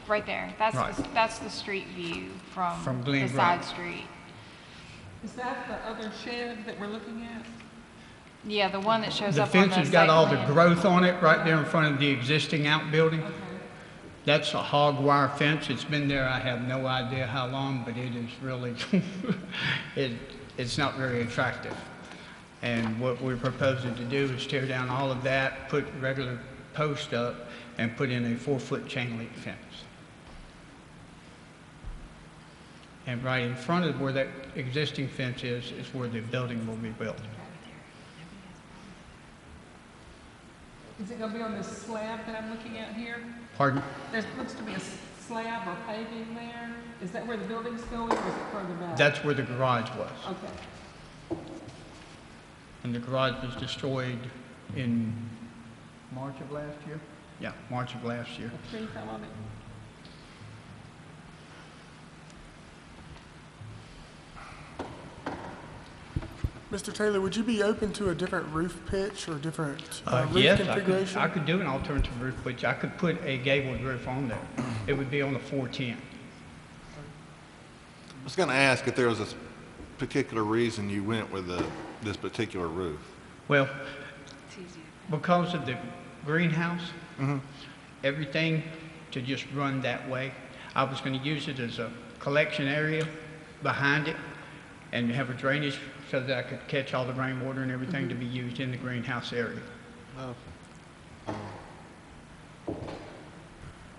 [SPEAKER 3] right there.
[SPEAKER 18] Right.
[SPEAKER 3] That's the street view from
[SPEAKER 18] Glen
[SPEAKER 3] the side
[SPEAKER 18] Grant.
[SPEAKER 3] street.
[SPEAKER 1] Is that the other shed that we're looking at?
[SPEAKER 3] Yeah, the one that shows
[SPEAKER 18] The
[SPEAKER 3] up on
[SPEAKER 18] fence
[SPEAKER 3] the
[SPEAKER 18] has got
[SPEAKER 3] site
[SPEAKER 18] all the
[SPEAKER 3] plan.
[SPEAKER 18] growth on it right there in front of the existing outbuilding. That's a hog wire fence. It's been there, I have no idea how long, but it is really, it's not very attractive. And what we're proposing to do is tear down all of that, put regular posts up, and put in a 4-foot chain link fence. And right in front of where that existing fence is where the building will be built.
[SPEAKER 1] Is it going to be on this slab that I'm looking at here?
[SPEAKER 18] Pardon?
[SPEAKER 1] There looks to be a slab or paving there. Is that where the building's going, or is it further back?
[SPEAKER 18] That's where the garage was.
[SPEAKER 1] Okay.
[SPEAKER 18] And the garage was destroyed in March of last year? Yeah, March of last year.
[SPEAKER 1] A tree fell on it.
[SPEAKER 8] Mr. Taylor, would you be open to a different roof pitch or different roof
[SPEAKER 18] Yes,
[SPEAKER 8] configuration?
[SPEAKER 18] I could do an alternative roof, which I could put a gabled roof on there. It would be on the 410.
[SPEAKER 2] I was going to ask if there was a particular reason you went with this particular roof.
[SPEAKER 18] Well, because of the greenhouse, everything to just run that way, I was going to use it as a collection area behind it and have a drainage so that I could catch all the rainwater and everything to be used in the greenhouse area.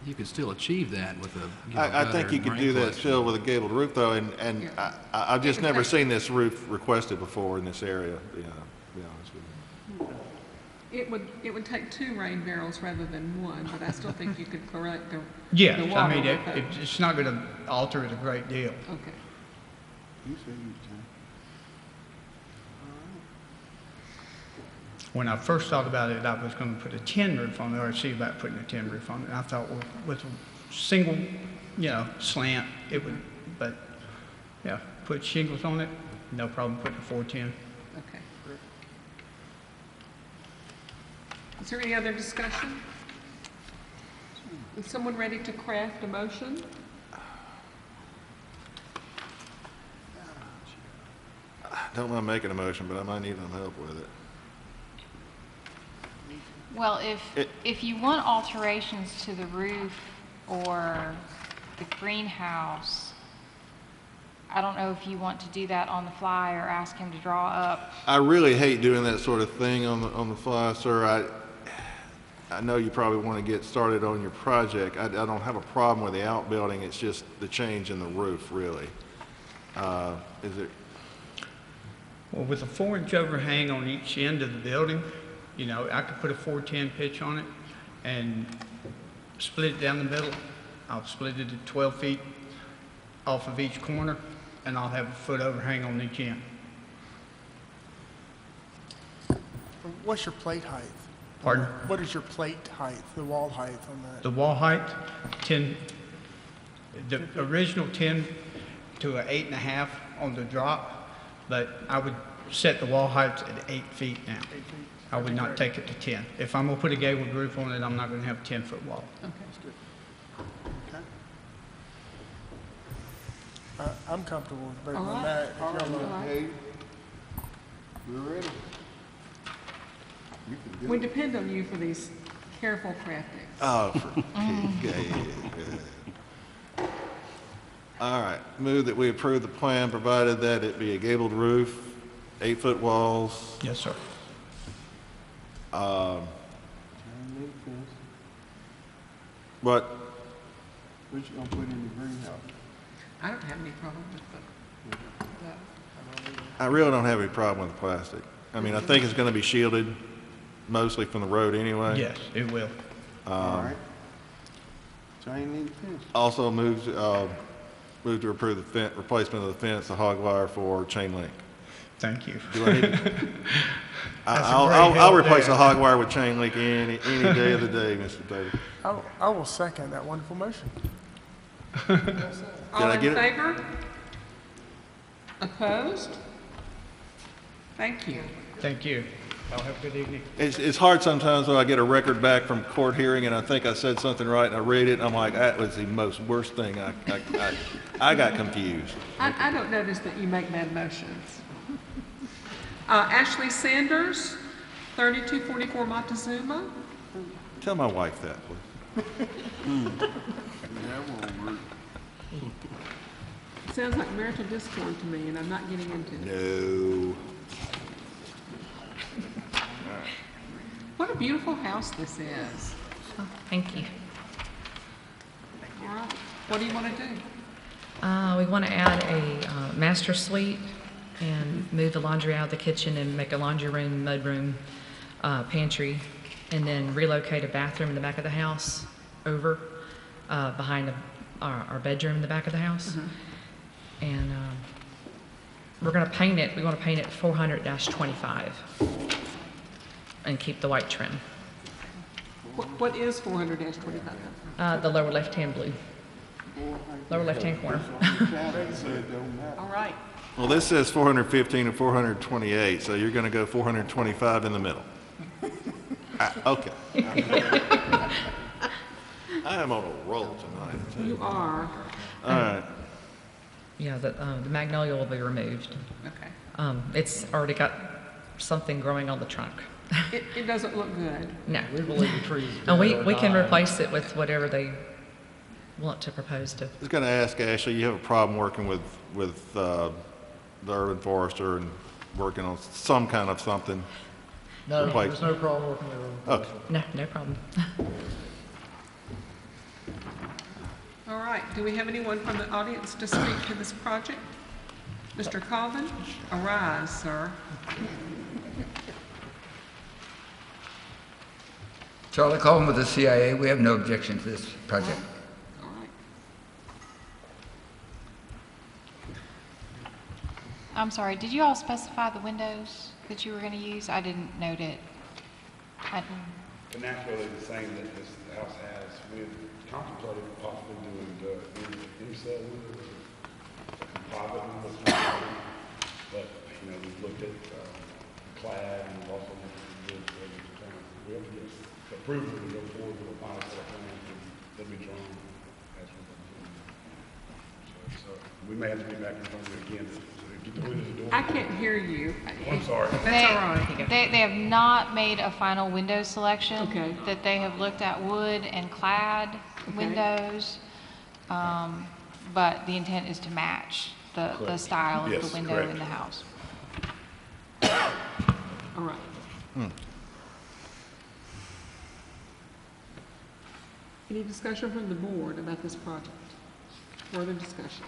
[SPEAKER 19] You could still achieve that with a.
[SPEAKER 2] I think you could do that still with a gabled roof, though, and I've just never seen this roof requested before in this area. Yeah, to be honest with you.
[SPEAKER 1] It would take 2 rain barrels rather than 1, but I still think you could correct the
[SPEAKER 18] Yes,
[SPEAKER 1] the
[SPEAKER 18] I
[SPEAKER 1] water
[SPEAKER 18] mean,
[SPEAKER 1] with that.
[SPEAKER 18] it's not going to alter it a great deal.
[SPEAKER 1] Okay.
[SPEAKER 18] When I first thought about it, I was going to put a tin roof on it, or see about putting a tin roof on it. And I thought, well, with single, slant, it would, but, yeah, put shingles on it, no problem putting a 410.
[SPEAKER 1] Okay. Is there any other discussion? Is someone ready to craft a motion?
[SPEAKER 2] I don't mind making a motion, but I might need some help with it.
[SPEAKER 3] Well, if you want alterations to the roof or the greenhouse, I don't know if you want to do that on the fly or ask him to draw up.
[SPEAKER 2] I really hate doing that sort of thing on the fly, sir. I know you probably want to get started on your project. I don't have a problem with the outbuilding. It's just the change in the roof, really. Is it?
[SPEAKER 18] Well, with a 4-inch overhang on each end of the building, I could put a 410 pitch on it and split it down the middle. I'll split it at 12 feet off of each corner, and I'll have a foot overhang on each end.
[SPEAKER 8] What's your plate height?
[SPEAKER 18] Pardon?
[SPEAKER 8] What is your plate height, the wall height on that?
[SPEAKER 18] The wall height, 10, the original 10 to an 8.5 on the drop, but I would set the wall height at 8 feet now. 8 feet. I would not take it to 10. If I'm gonna put a gabled roof on it, I'm not gonna have a 10-foot wall.
[SPEAKER 8] Okay, that's good. Okay. I'm comfortable with voting on that. If y'all want.
[SPEAKER 14] Hey, we're ready. You can do
[SPEAKER 1] We
[SPEAKER 14] it.
[SPEAKER 1] depend on you for these careful crafting.
[SPEAKER 2] Oh, for All right, move that we approve the plan, provided that it be a gabled roof, 8-foot walls.
[SPEAKER 18] Yes, sir.
[SPEAKER 2] What?
[SPEAKER 14] What you gonna put in the greenhouse?
[SPEAKER 1] I don't have any problem with
[SPEAKER 2] I really don't have any problem with the plastic. I mean, I think it's going to be shielded mostly from the road anyway.
[SPEAKER 18] Yes, it will.
[SPEAKER 14] All right. Chain link fence.
[SPEAKER 2] Also move to approve the replacement of the fence, the hog wire for chain link.
[SPEAKER 18] Thank you.
[SPEAKER 2] Do I need to? I'll replace the hog wire with chain link any day of the day, Mr. Taylor.
[SPEAKER 8] I will second that wonderful motion.
[SPEAKER 1] All
[SPEAKER 2] I
[SPEAKER 1] in
[SPEAKER 2] get it?
[SPEAKER 1] favor? Opposed? Thank you.
[SPEAKER 18] Thank you. Y'all have a good evening.
[SPEAKER 2] It's hard sometimes when I get a record back from court hearing and I think I said something right and I read it and I'm like, that was the most worst thing. I got confused.
[SPEAKER 1] I don't notice that you make bad motions. Ashley Sanders, 3244 Montezuma.
[SPEAKER 2] Tell my wife that, please.
[SPEAKER 14] That won't work.
[SPEAKER 1] Sounds like marital discord to me, and I'm not getting into it.
[SPEAKER 2] No.
[SPEAKER 1] What a beautiful house this is.
[SPEAKER 20] Oh, thank you.
[SPEAKER 1] All right. What do you want to do?
[SPEAKER 20] We want to add a master suite and move the laundry out of the kitchen and make a laundry room, mudroom, pantry, and then relocate a bathroom in the back of the house over behind our bedroom in the back of the house. And we're going to paint it. We want to paint it 400-25 and keep the white trim.
[SPEAKER 1] What is 400-25?
[SPEAKER 20] The lower left-hand blue. Lower left-hand corner.
[SPEAKER 1] All right.
[SPEAKER 2] Well, this says 415 and 428, so you're going to go 425 in the middle. Okay. I am on a roll tonight.
[SPEAKER 1] You are.
[SPEAKER 2] All right.
[SPEAKER 20] Yeah, the magnolia will be removed.
[SPEAKER 1] Okay.
[SPEAKER 20] It's already got something growing on the trunk.
[SPEAKER 1] It doesn't look good.
[SPEAKER 20] No.
[SPEAKER 17] We believe the trees.
[SPEAKER 20] And we can replace it with whatever they want to propose to.
[SPEAKER 2] I was going to ask Ashley, you have a problem working with the urban forester and working on some kind of something?
[SPEAKER 17] No, there's no problem working with them.
[SPEAKER 2] Okay.
[SPEAKER 20] No problem.
[SPEAKER 1] All right. Do we have anyone from the audience to speak to this project? Mr. Colvin, arise, sir.
[SPEAKER 6] Charlie Coleman with the CIA. We have no objection to this project.
[SPEAKER 1] All right.
[SPEAKER 3] I'm sorry, did you all specify the windows that you were going to use? I didn't note it.
[SPEAKER 21] vernacularly the same that this house has. We've contemplated possibly doing the in-cell windows, a composite windows, but, you know, we've looked at clad and we've also looked at wood. We have to get approval to go forward with a final set of plans that'll be drawn as we go. So we may have to be back in front of you again to get the windows and doors.
[SPEAKER 1] I can't hear you.
[SPEAKER 21] I'm sorry.
[SPEAKER 1] That's all right.
[SPEAKER 3] They have not made a final window selection.
[SPEAKER 1] Okay.
[SPEAKER 3] That they have looked at wood and clad windows, but the intent is to match the style of
[SPEAKER 21] Yes,
[SPEAKER 3] the window
[SPEAKER 21] correct.
[SPEAKER 3] in the house.
[SPEAKER 1] All right. Any discussion from the board about this project? Further discussion?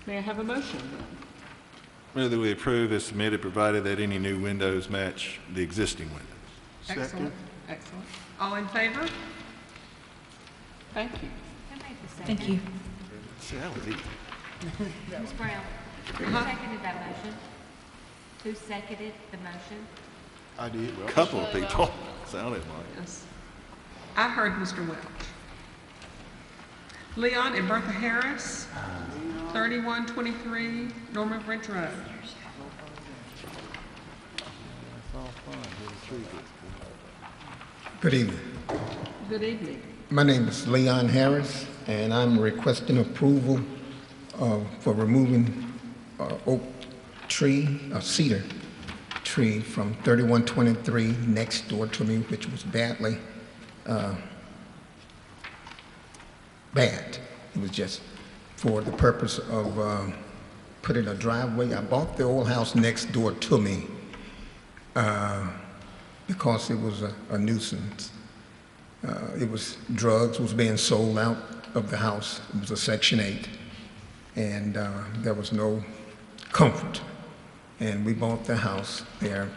[SPEAKER 1] May I have a motion then?
[SPEAKER 2] Move that we approve as submitted, provided that any new windows match the existing windows.
[SPEAKER 1] Excellent, excellent. All in favor? Thank you.
[SPEAKER 20] Thank you.
[SPEAKER 2] See, that was easy.
[SPEAKER 22] Ms. Brown, who seconded that motion? Who seconded the motion?
[SPEAKER 14] I did.
[SPEAKER 2] A couple of people sounded like.
[SPEAKER 1] Yes. I heard Mr. Welch. Leon and Bertha Harris, 3123 Norman French Road.
[SPEAKER 23] Good evening.
[SPEAKER 1] Good evening.
[SPEAKER 23] My name is Leon Harris, and I'm requesting approval for removing oak tree, a cedar tree from 3123 next door to me, which was badly bad. It was just for the purpose of putting a driveway. I bought the old house next door to me because it was a nuisance. It was drugs was being sold out of the house. It was a Section 8, and there was no comfort. And we bought the house there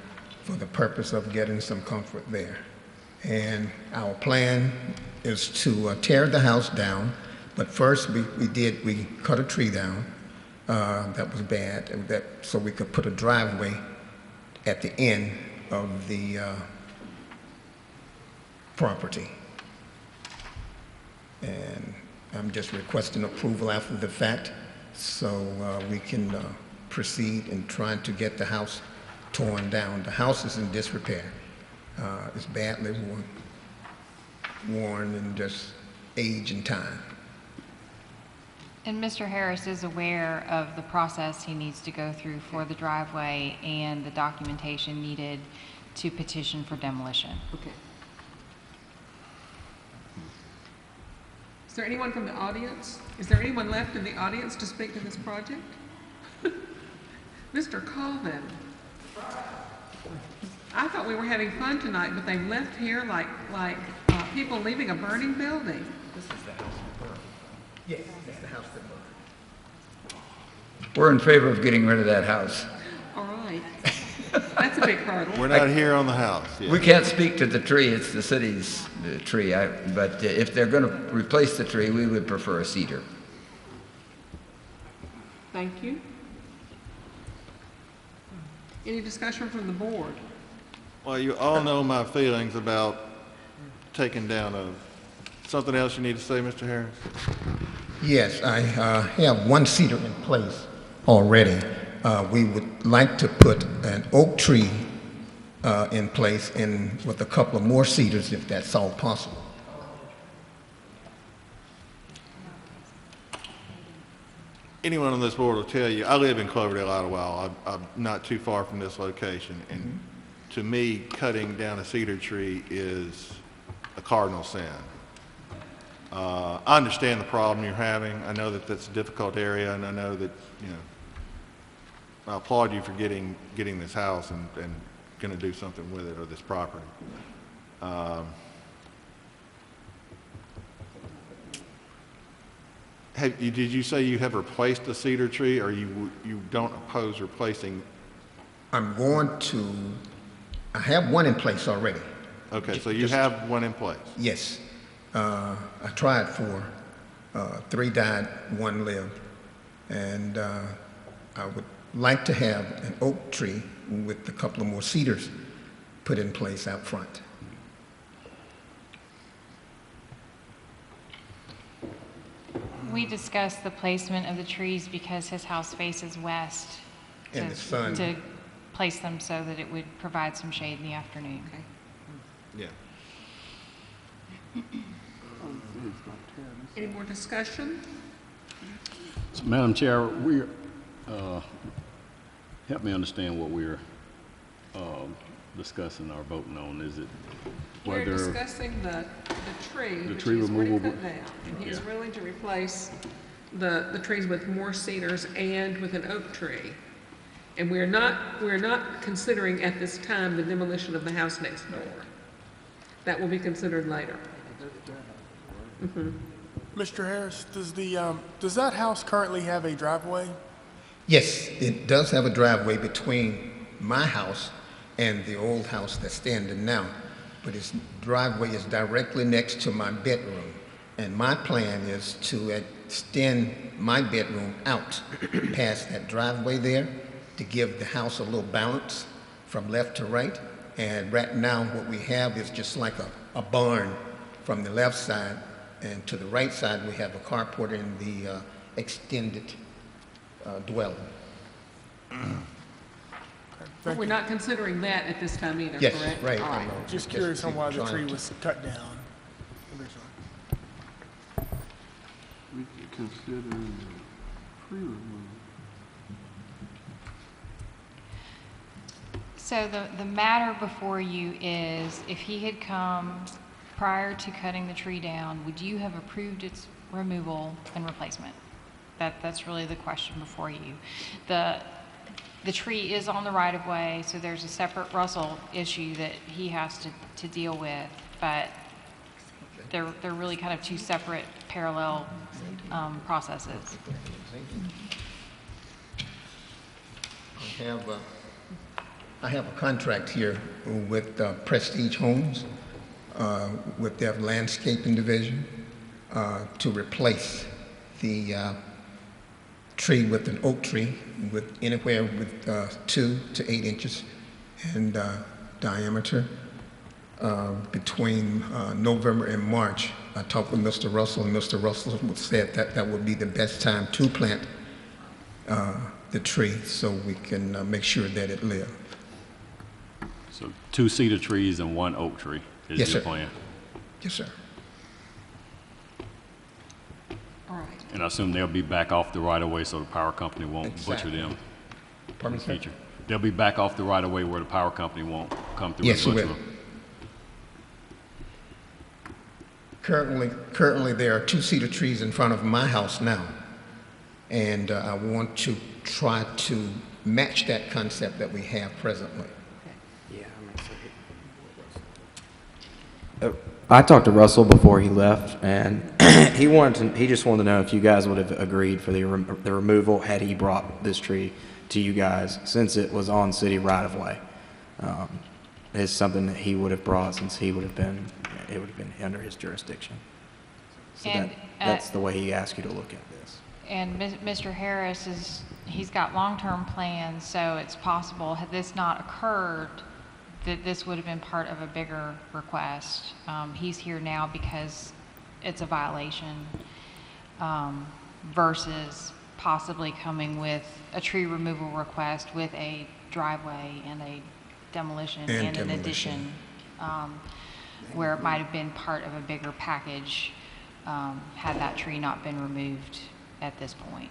[SPEAKER 23] for the purpose of getting some comfort there. And our plan is to tear the house down, but first we cut a tree down that was bad, so we could put a driveway at the end of the property. And I'm just requesting approval after the fact so we can proceed in trying to get the house torn down. The house is in disrepair. It's badly worn and just age and time.
[SPEAKER 3] And Mr. Harris is aware of the process he needs to go through for the driveway and the documentation needed to petition for demolition.
[SPEAKER 1] Okay. Is there anyone from the audience? Is there anyone left in the audience to speak to this project? Mr. Colvin. I thought we were having fun tonight, but they've left here like people leaving a burning building.
[SPEAKER 23] This is the house that burned. Yes, that's the house that burned.
[SPEAKER 6] We're in favor of getting rid of that house.
[SPEAKER 1] All right. That's a big hurdle.
[SPEAKER 2] We're not here on the house. Yeah.
[SPEAKER 6] We can't speak to the tree, it's the city's tree, but if they're going to replace the tree, we would prefer a cedar.
[SPEAKER 1] Thank you. Any discussion from the board?
[SPEAKER 2] Well, you all know my feelings about taking down something else you need to say, Mr. Harris?
[SPEAKER 23] Yes, I have one cedar in place already. We would like to put an oak tree in place with a couple of more cedars if that's all possible.
[SPEAKER 2] Anyone on this board will tell you, I live in Cloverdale, Idlewild. I'm not too far from this location, and to me, cutting down a cedar tree is a cardinal sin. I understand the problem you're having. I know that that's a difficult area, and I know that, I applaud you for getting this house and going to do something with it, or this property. Did you say you have replaced the cedar tree, or you don't oppose replacing?
[SPEAKER 23] I have one in place already.
[SPEAKER 2] Okay, so you have one in place?
[SPEAKER 23] Yes. I tried for 3 died, 1 lived. And I would like to have an oak tree with a couple of more cedars put in place out front.
[SPEAKER 3] We discussed the placement of the trees because his house faces west.
[SPEAKER 23] And the sun.
[SPEAKER 3] To place them so that it would provide some shade in the afternoon.
[SPEAKER 2] Yeah.
[SPEAKER 1] Any more discussion?
[SPEAKER 13] So, Madam Chair, help me understand what we're discussing or voting on. Is it
[SPEAKER 1] We're
[SPEAKER 13] whether
[SPEAKER 1] discussing the tree,
[SPEAKER 13] the
[SPEAKER 1] which
[SPEAKER 13] tree
[SPEAKER 1] he's already
[SPEAKER 13] removal?
[SPEAKER 1] cut down. And he's
[SPEAKER 13] Yeah.
[SPEAKER 1] willing to replace the trees with more cedars and with an oak tree. And we're not considering at this time the demolition of the house next door. That will be considered later.
[SPEAKER 8] Mr. Harris, does that house currently have a driveway?
[SPEAKER 23] Yes, it does have a driveway between my house and the old house that's standing now, but its driveway is directly next to my bedroom. And my plan is to extend my bedroom out past that driveway there to give the house a little balance from left to right. And right now, what we have is just like a barn from the left side, and to the right side, we have a carport in the extended dwelling.
[SPEAKER 1] But we're not considering that at this time either,
[SPEAKER 23] Yes,
[SPEAKER 1] correct?
[SPEAKER 23] right.
[SPEAKER 1] All right.
[SPEAKER 8] Just curious on why the tree was cut down originally.
[SPEAKER 14] We could consider the tree removal.
[SPEAKER 3] So the matter before you is, if he had come prior to cutting the tree down, would you have approved its removal and replacement? That's really the question before you. The tree is on the right of way, so there's a separate Russell issue that he has to deal with, but they're really kind of two separate parallel processes.
[SPEAKER 23] I have a contract here with Prestige Homes, with their landscaping division, to replace the tree with an oak tree with anywhere with 2 to 8 inches in diameter. Between November and March, I talked with Mr. Russell, and Mr. Russell said that that would be the best time to plant the tree so we can make sure that it lives.
[SPEAKER 13] So 2 cedar trees and 1 oak tree is
[SPEAKER 23] Yes,
[SPEAKER 13] your
[SPEAKER 23] sir.
[SPEAKER 13] plan?
[SPEAKER 23] Yes, sir.
[SPEAKER 1] All right.
[SPEAKER 13] And I assume they'll be back off the right-of-way so the power company won't butcher
[SPEAKER 23] Exactly.
[SPEAKER 13] them in
[SPEAKER 23] Pardon
[SPEAKER 13] the
[SPEAKER 23] me, sir?
[SPEAKER 13] future. They'll be back off the right-of-way where the power company won't come through
[SPEAKER 23] Yes,
[SPEAKER 13] and
[SPEAKER 23] we
[SPEAKER 13] butcher
[SPEAKER 23] will.
[SPEAKER 13] them.
[SPEAKER 23] Currently, there are 2 cedar trees in front of my house now, and I want to try to match that concept that we have presently.
[SPEAKER 7] I talked to Russell before he left, and he just wanted to know if you guys would have agreed for the removal had he brought this tree to you guys, since it was on city right of way. It's something that he would have brought, since it would have been under his jurisdiction. So
[SPEAKER 3] And,
[SPEAKER 7] that's the way he asked you to look at this.
[SPEAKER 3] And Mr. Harris he's got long-term plans, so it's possible, had this not occurred, that this would have been part of a bigger request. He's here now because it's a violation, versus possibly coming with a tree removal request with a driveway and a demolition and an addition, where it might have been part of a bigger package, had that tree not been removed at this point.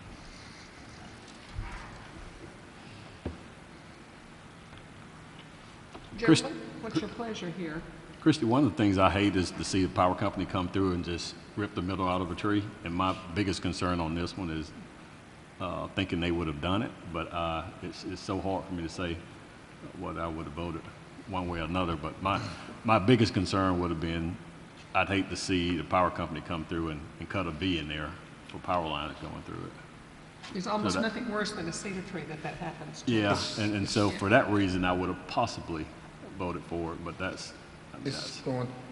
[SPEAKER 1] Gentlemen, what's your pleasure here?
[SPEAKER 13] Christy, one of the things I hate is to see the power company come through and just rip the middle out of a tree. And my biggest concern on this one is thinking they would have done it, but it's so hard for me to say what I would have voted one way or another. But my biggest concern would have been, I'd hate to see the power company come through and cut a V in there for power lines going through it.
[SPEAKER 1] There's almost nothing worse than a cedar tree that happens to.
[SPEAKER 13] Yeah, and so for that reason, I would have possibly voted for it, but that's, I mean,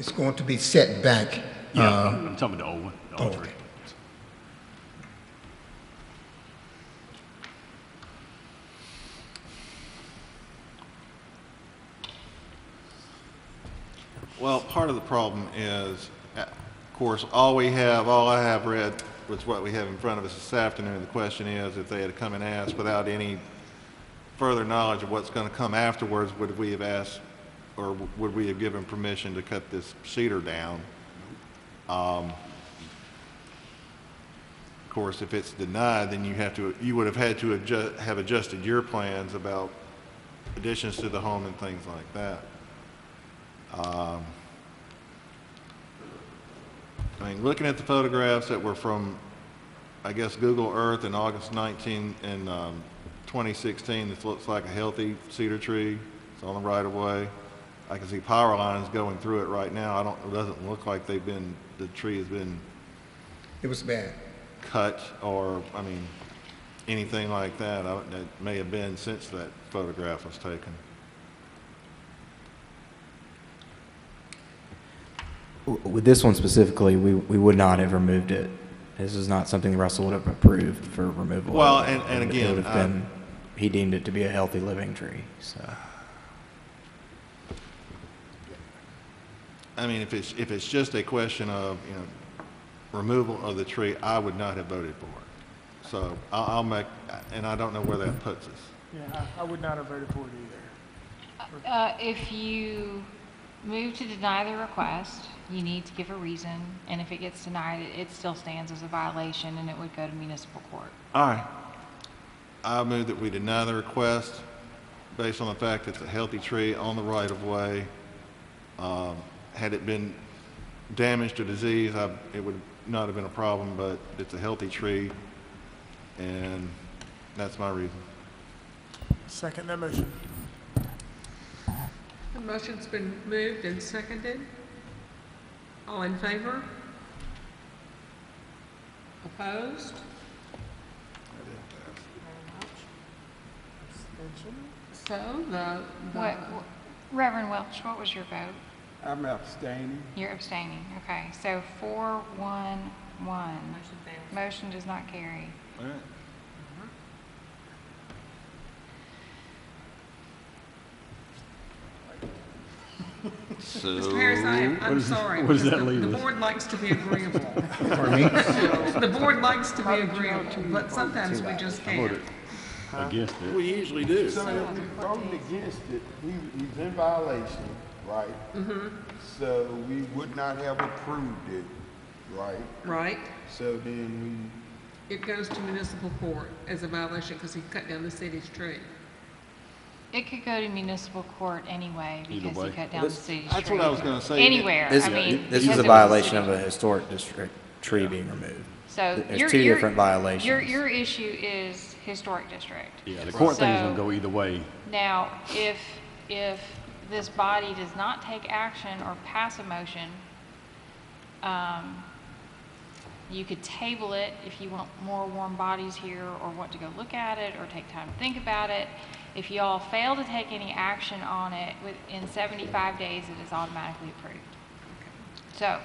[SPEAKER 23] It's going to be set back.
[SPEAKER 13] yeah, I'm talking about the old one, the old tree.
[SPEAKER 2] Well, part of the problem is, of course, all I have read was what we have in front of us this afternoon. The question is, if they had come and asked without any further knowledge of what's going to come afterwards, would we have asked, or would we have given permission to cut this cedar down? Of course, if it's denied, then you would have had to have adjusted your plans about additions to the home and things like that. I mean, looking at the photographs that were from, I guess, Google Earth in August 19 and 2016, this looks like a healthy cedar tree. It's on the right of way. I can see power lines going through it right now. It doesn't look like the tree has been.
[SPEAKER 23] It was bad.
[SPEAKER 2] Cut or, I mean, anything like that. That may have been since that photograph was taken.
[SPEAKER 7] With this one specifically, we would not have removed it. This is not something Russell would have approved for removal.
[SPEAKER 2] Well, and again,
[SPEAKER 7] it would have been, he deemed it to be a healthy living tree. So,
[SPEAKER 2] I mean, if it's just a question of removal of the tree, I would not have voted for it. So I'll make, and I don't know where that puts us.
[SPEAKER 8] Yeah, I would not have voted for it either.
[SPEAKER 3] If you move to deny the request, you need to give a reason, and if it gets denied, it still stands as a violation, and it would go to municipal court.
[SPEAKER 2] All right. I move that we deny the request based on the fact that it's a healthy tree on the right of way. Had it been damaged or diseased, it would not have been a problem, but it's a healthy tree, and that's my reason.
[SPEAKER 8] Second that motion.
[SPEAKER 1] The motion's been moved and seconded. All in favor? Opposed? So
[SPEAKER 3] Reverend Welch, what was your vote?
[SPEAKER 14] I'm abstaining.
[SPEAKER 3] You're abstaining. Okay, so 4-1-1. Motion does not carry.
[SPEAKER 2] All right. So,
[SPEAKER 1] Mr. Harris, I'm sorry.
[SPEAKER 13] What does that leave
[SPEAKER 1] The
[SPEAKER 13] us?
[SPEAKER 1] board likes to be agreeable.
[SPEAKER 23] Pardon me?
[SPEAKER 1] The board likes to be agreeable, but sometimes we just can't.
[SPEAKER 13] Against it.
[SPEAKER 2] we usually do.
[SPEAKER 14] So if we voted against it, he's in violation, right? So we would not have approved it, right?
[SPEAKER 1] Right?
[SPEAKER 14] So then
[SPEAKER 1] It goes to municipal court as a violation because he cut down the city's tree.
[SPEAKER 3] It could go to municipal court anyway because he cut down the city's tree.
[SPEAKER 2] That's what I was going to say.
[SPEAKER 3] Anywhere.
[SPEAKER 7] this,
[SPEAKER 3] I mean,
[SPEAKER 7] this is
[SPEAKER 3] because
[SPEAKER 7] a
[SPEAKER 3] it was
[SPEAKER 7] violation of
[SPEAKER 3] city.
[SPEAKER 7] a historic district tree being removed.
[SPEAKER 3] So
[SPEAKER 7] There's two different violations.
[SPEAKER 3] Your issue is historic district.
[SPEAKER 13] Yeah, the court thing's
[SPEAKER 3] So-
[SPEAKER 13] gonna go either way.
[SPEAKER 3] Now, if this body does not take action or pass a motion, you could table it if you want more warm bodies here or want to go look at it or take time to think about it. If you all fail to take any action on it within 75 days, it is automatically approved. So,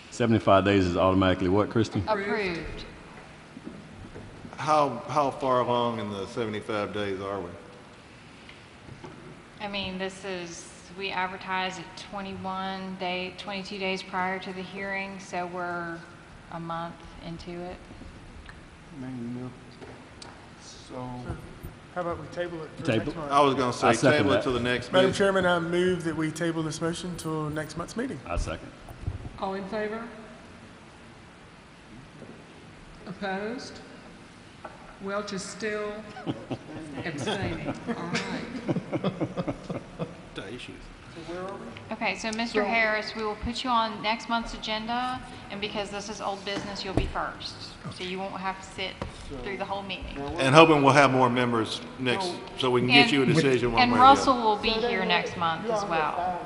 [SPEAKER 13] 75 days is automatically what, Kristen?
[SPEAKER 3] approved.
[SPEAKER 2] How far along in the 75 days are we?
[SPEAKER 3] I mean, we advertise at 22 days prior to the hearing, so we're a month into it.
[SPEAKER 14] so
[SPEAKER 8] How about we table it for
[SPEAKER 13] Table.
[SPEAKER 8] next month?
[SPEAKER 2] I was going to say
[SPEAKER 13] I second
[SPEAKER 2] table it
[SPEAKER 13] that.
[SPEAKER 2] till the next
[SPEAKER 8] Madam
[SPEAKER 2] meeting.
[SPEAKER 8] Chairman, I move that we table this motion till next month's meeting.
[SPEAKER 13] I second.
[SPEAKER 1] All in favor? Opposed? Welch is still abstaining. All right.
[SPEAKER 3] Okay, so Mr. Harris, we will put you on next month's agenda, and because this is old business, you'll be first. So you won't have to sit through the whole meeting.
[SPEAKER 2] And hoping we'll have more members next, so we can get you a decision one way
[SPEAKER 3] And
[SPEAKER 2] or the
[SPEAKER 3] Russell
[SPEAKER 2] other.
[SPEAKER 3] will be here next month as well.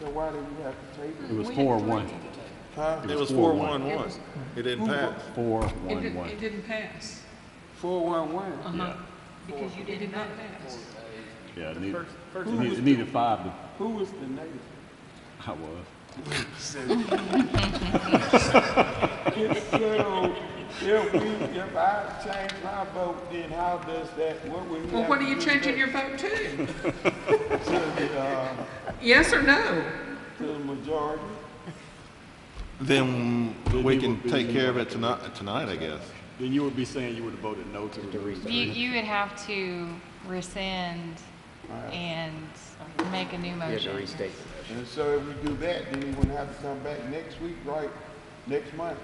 [SPEAKER 14] So why did we have to table
[SPEAKER 13] It was 4-1.
[SPEAKER 2] It was 4-1-1. It didn't pass.
[SPEAKER 13] 4-1-1.
[SPEAKER 1] It didn't pass.
[SPEAKER 14] 4-1-1?
[SPEAKER 1] Uh-huh. Because you did not pass.
[SPEAKER 13] Yeah, it needed 5 to,
[SPEAKER 14] Who was the native?
[SPEAKER 13] I was.
[SPEAKER 14] It said If I change my vote, then how does that, what will you
[SPEAKER 1] Well,
[SPEAKER 14] have
[SPEAKER 1] what
[SPEAKER 14] to
[SPEAKER 1] are you
[SPEAKER 14] do
[SPEAKER 1] changing
[SPEAKER 14] that
[SPEAKER 1] your vote to?
[SPEAKER 14] to the,
[SPEAKER 1] Yes or no?
[SPEAKER 14] to the majority?
[SPEAKER 2] Then we can take care of it tonight, I guess.
[SPEAKER 13] Then you would be saying you would have voted no to remove the
[SPEAKER 3] You would have to rescind and make a new motion.
[SPEAKER 14] And so if we do that, then he wouldn't have to come back next week, right? Next month.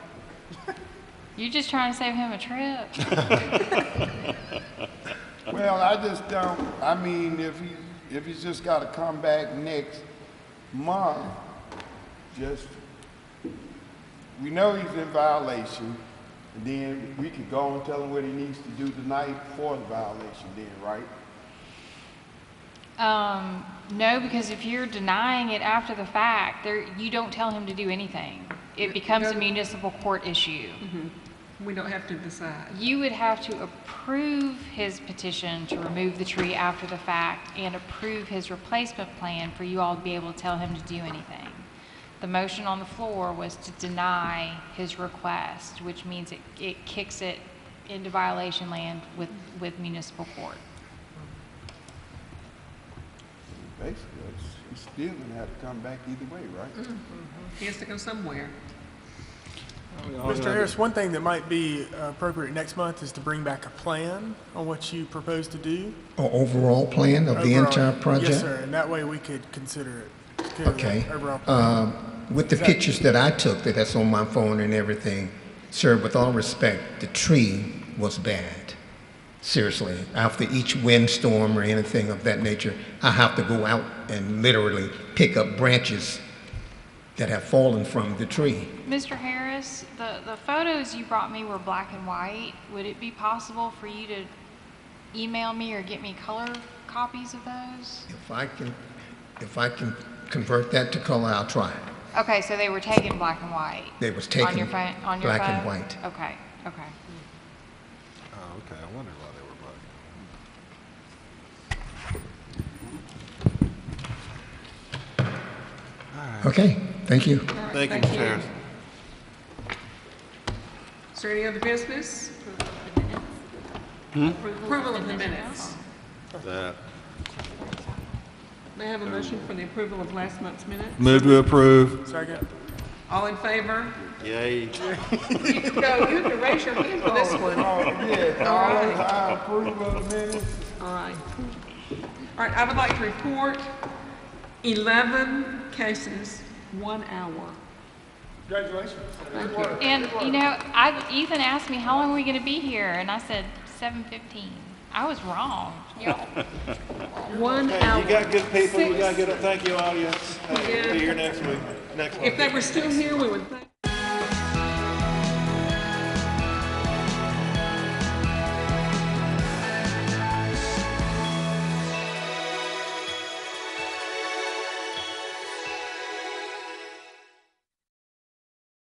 [SPEAKER 3] You just trying to save him a trip?
[SPEAKER 14] Well, I just don't, I mean, if he's just gotta come back next month, just, we know he's in violation, and then we could go and tell him what he needs to do tonight for the violation then, right?
[SPEAKER 3] No, because if you're denying it after the fact, you don't tell him to do anything. It becomes a municipal court issue.
[SPEAKER 1] We don't have to decide.
[SPEAKER 3] You would have to approve his petition to remove the tree after the fact and approve his replacement plan for you all to be able to tell him to do anything. The motion on the floor was to deny his request, which means it kicks it into violation land with municipal court.
[SPEAKER 14] Basically, he's still gonna have to come back either way, right?
[SPEAKER 1] He has to go somewhere.
[SPEAKER 8] Mr. Harris, one thing that might be appropriate next month is to bring back a plan on what you propose to do.
[SPEAKER 23] Or overall plan of the
[SPEAKER 8] Overall.
[SPEAKER 23] entire project?
[SPEAKER 8] Yes, sir, and that way we could consider it.
[SPEAKER 23] Okay.
[SPEAKER 8] Overall plan.
[SPEAKER 23] With the pictures that I took, that's on my phone and everything, sir, with all respect, the tree was bad. Seriously. After each windstorm or anything of that nature, I have to go out and literally pick up branches that have fallen from the tree.
[SPEAKER 3] Mr. Harris, the photos you brought me were black and white. Would it be possible for you to email me or get me color copies of those?
[SPEAKER 23] If I can convert that to color, I'll try.
[SPEAKER 3] Okay, so they were taken black and white.
[SPEAKER 23] They was taken
[SPEAKER 3] on your phone.
[SPEAKER 23] black and white.
[SPEAKER 3] Okay.
[SPEAKER 2] Oh, okay. I wonder why they were black.
[SPEAKER 23] Okay, thank you.
[SPEAKER 2] Thank you, Mr. Harris.
[SPEAKER 1] Is there any other business? Approval of the minutes.
[SPEAKER 2] That.
[SPEAKER 1] May I have a motion for the approval of last month's minutes?
[SPEAKER 2] Move to approve.
[SPEAKER 8] Second.
[SPEAKER 1] All in favor?
[SPEAKER 2] Yay.
[SPEAKER 1] You can go, you can raise your hand for this one.
[SPEAKER 14] Yeah,
[SPEAKER 1] All right.
[SPEAKER 14] I approve of the minutes.
[SPEAKER 1] All right. All right, I would like to report 11 cases, 1 hour.
[SPEAKER 8] Congratulations.
[SPEAKER 1] Thank you.
[SPEAKER 3] And, Ethan asked me, how long are we going to be here? And I said, 7:15. I was wrong.
[SPEAKER 1] 1 hour.
[SPEAKER 2] You got good people. You got good. Thank you, audience.
[SPEAKER 1] Yeah.
[SPEAKER 2] Be here next week.
[SPEAKER 1] If they were still here, we would thank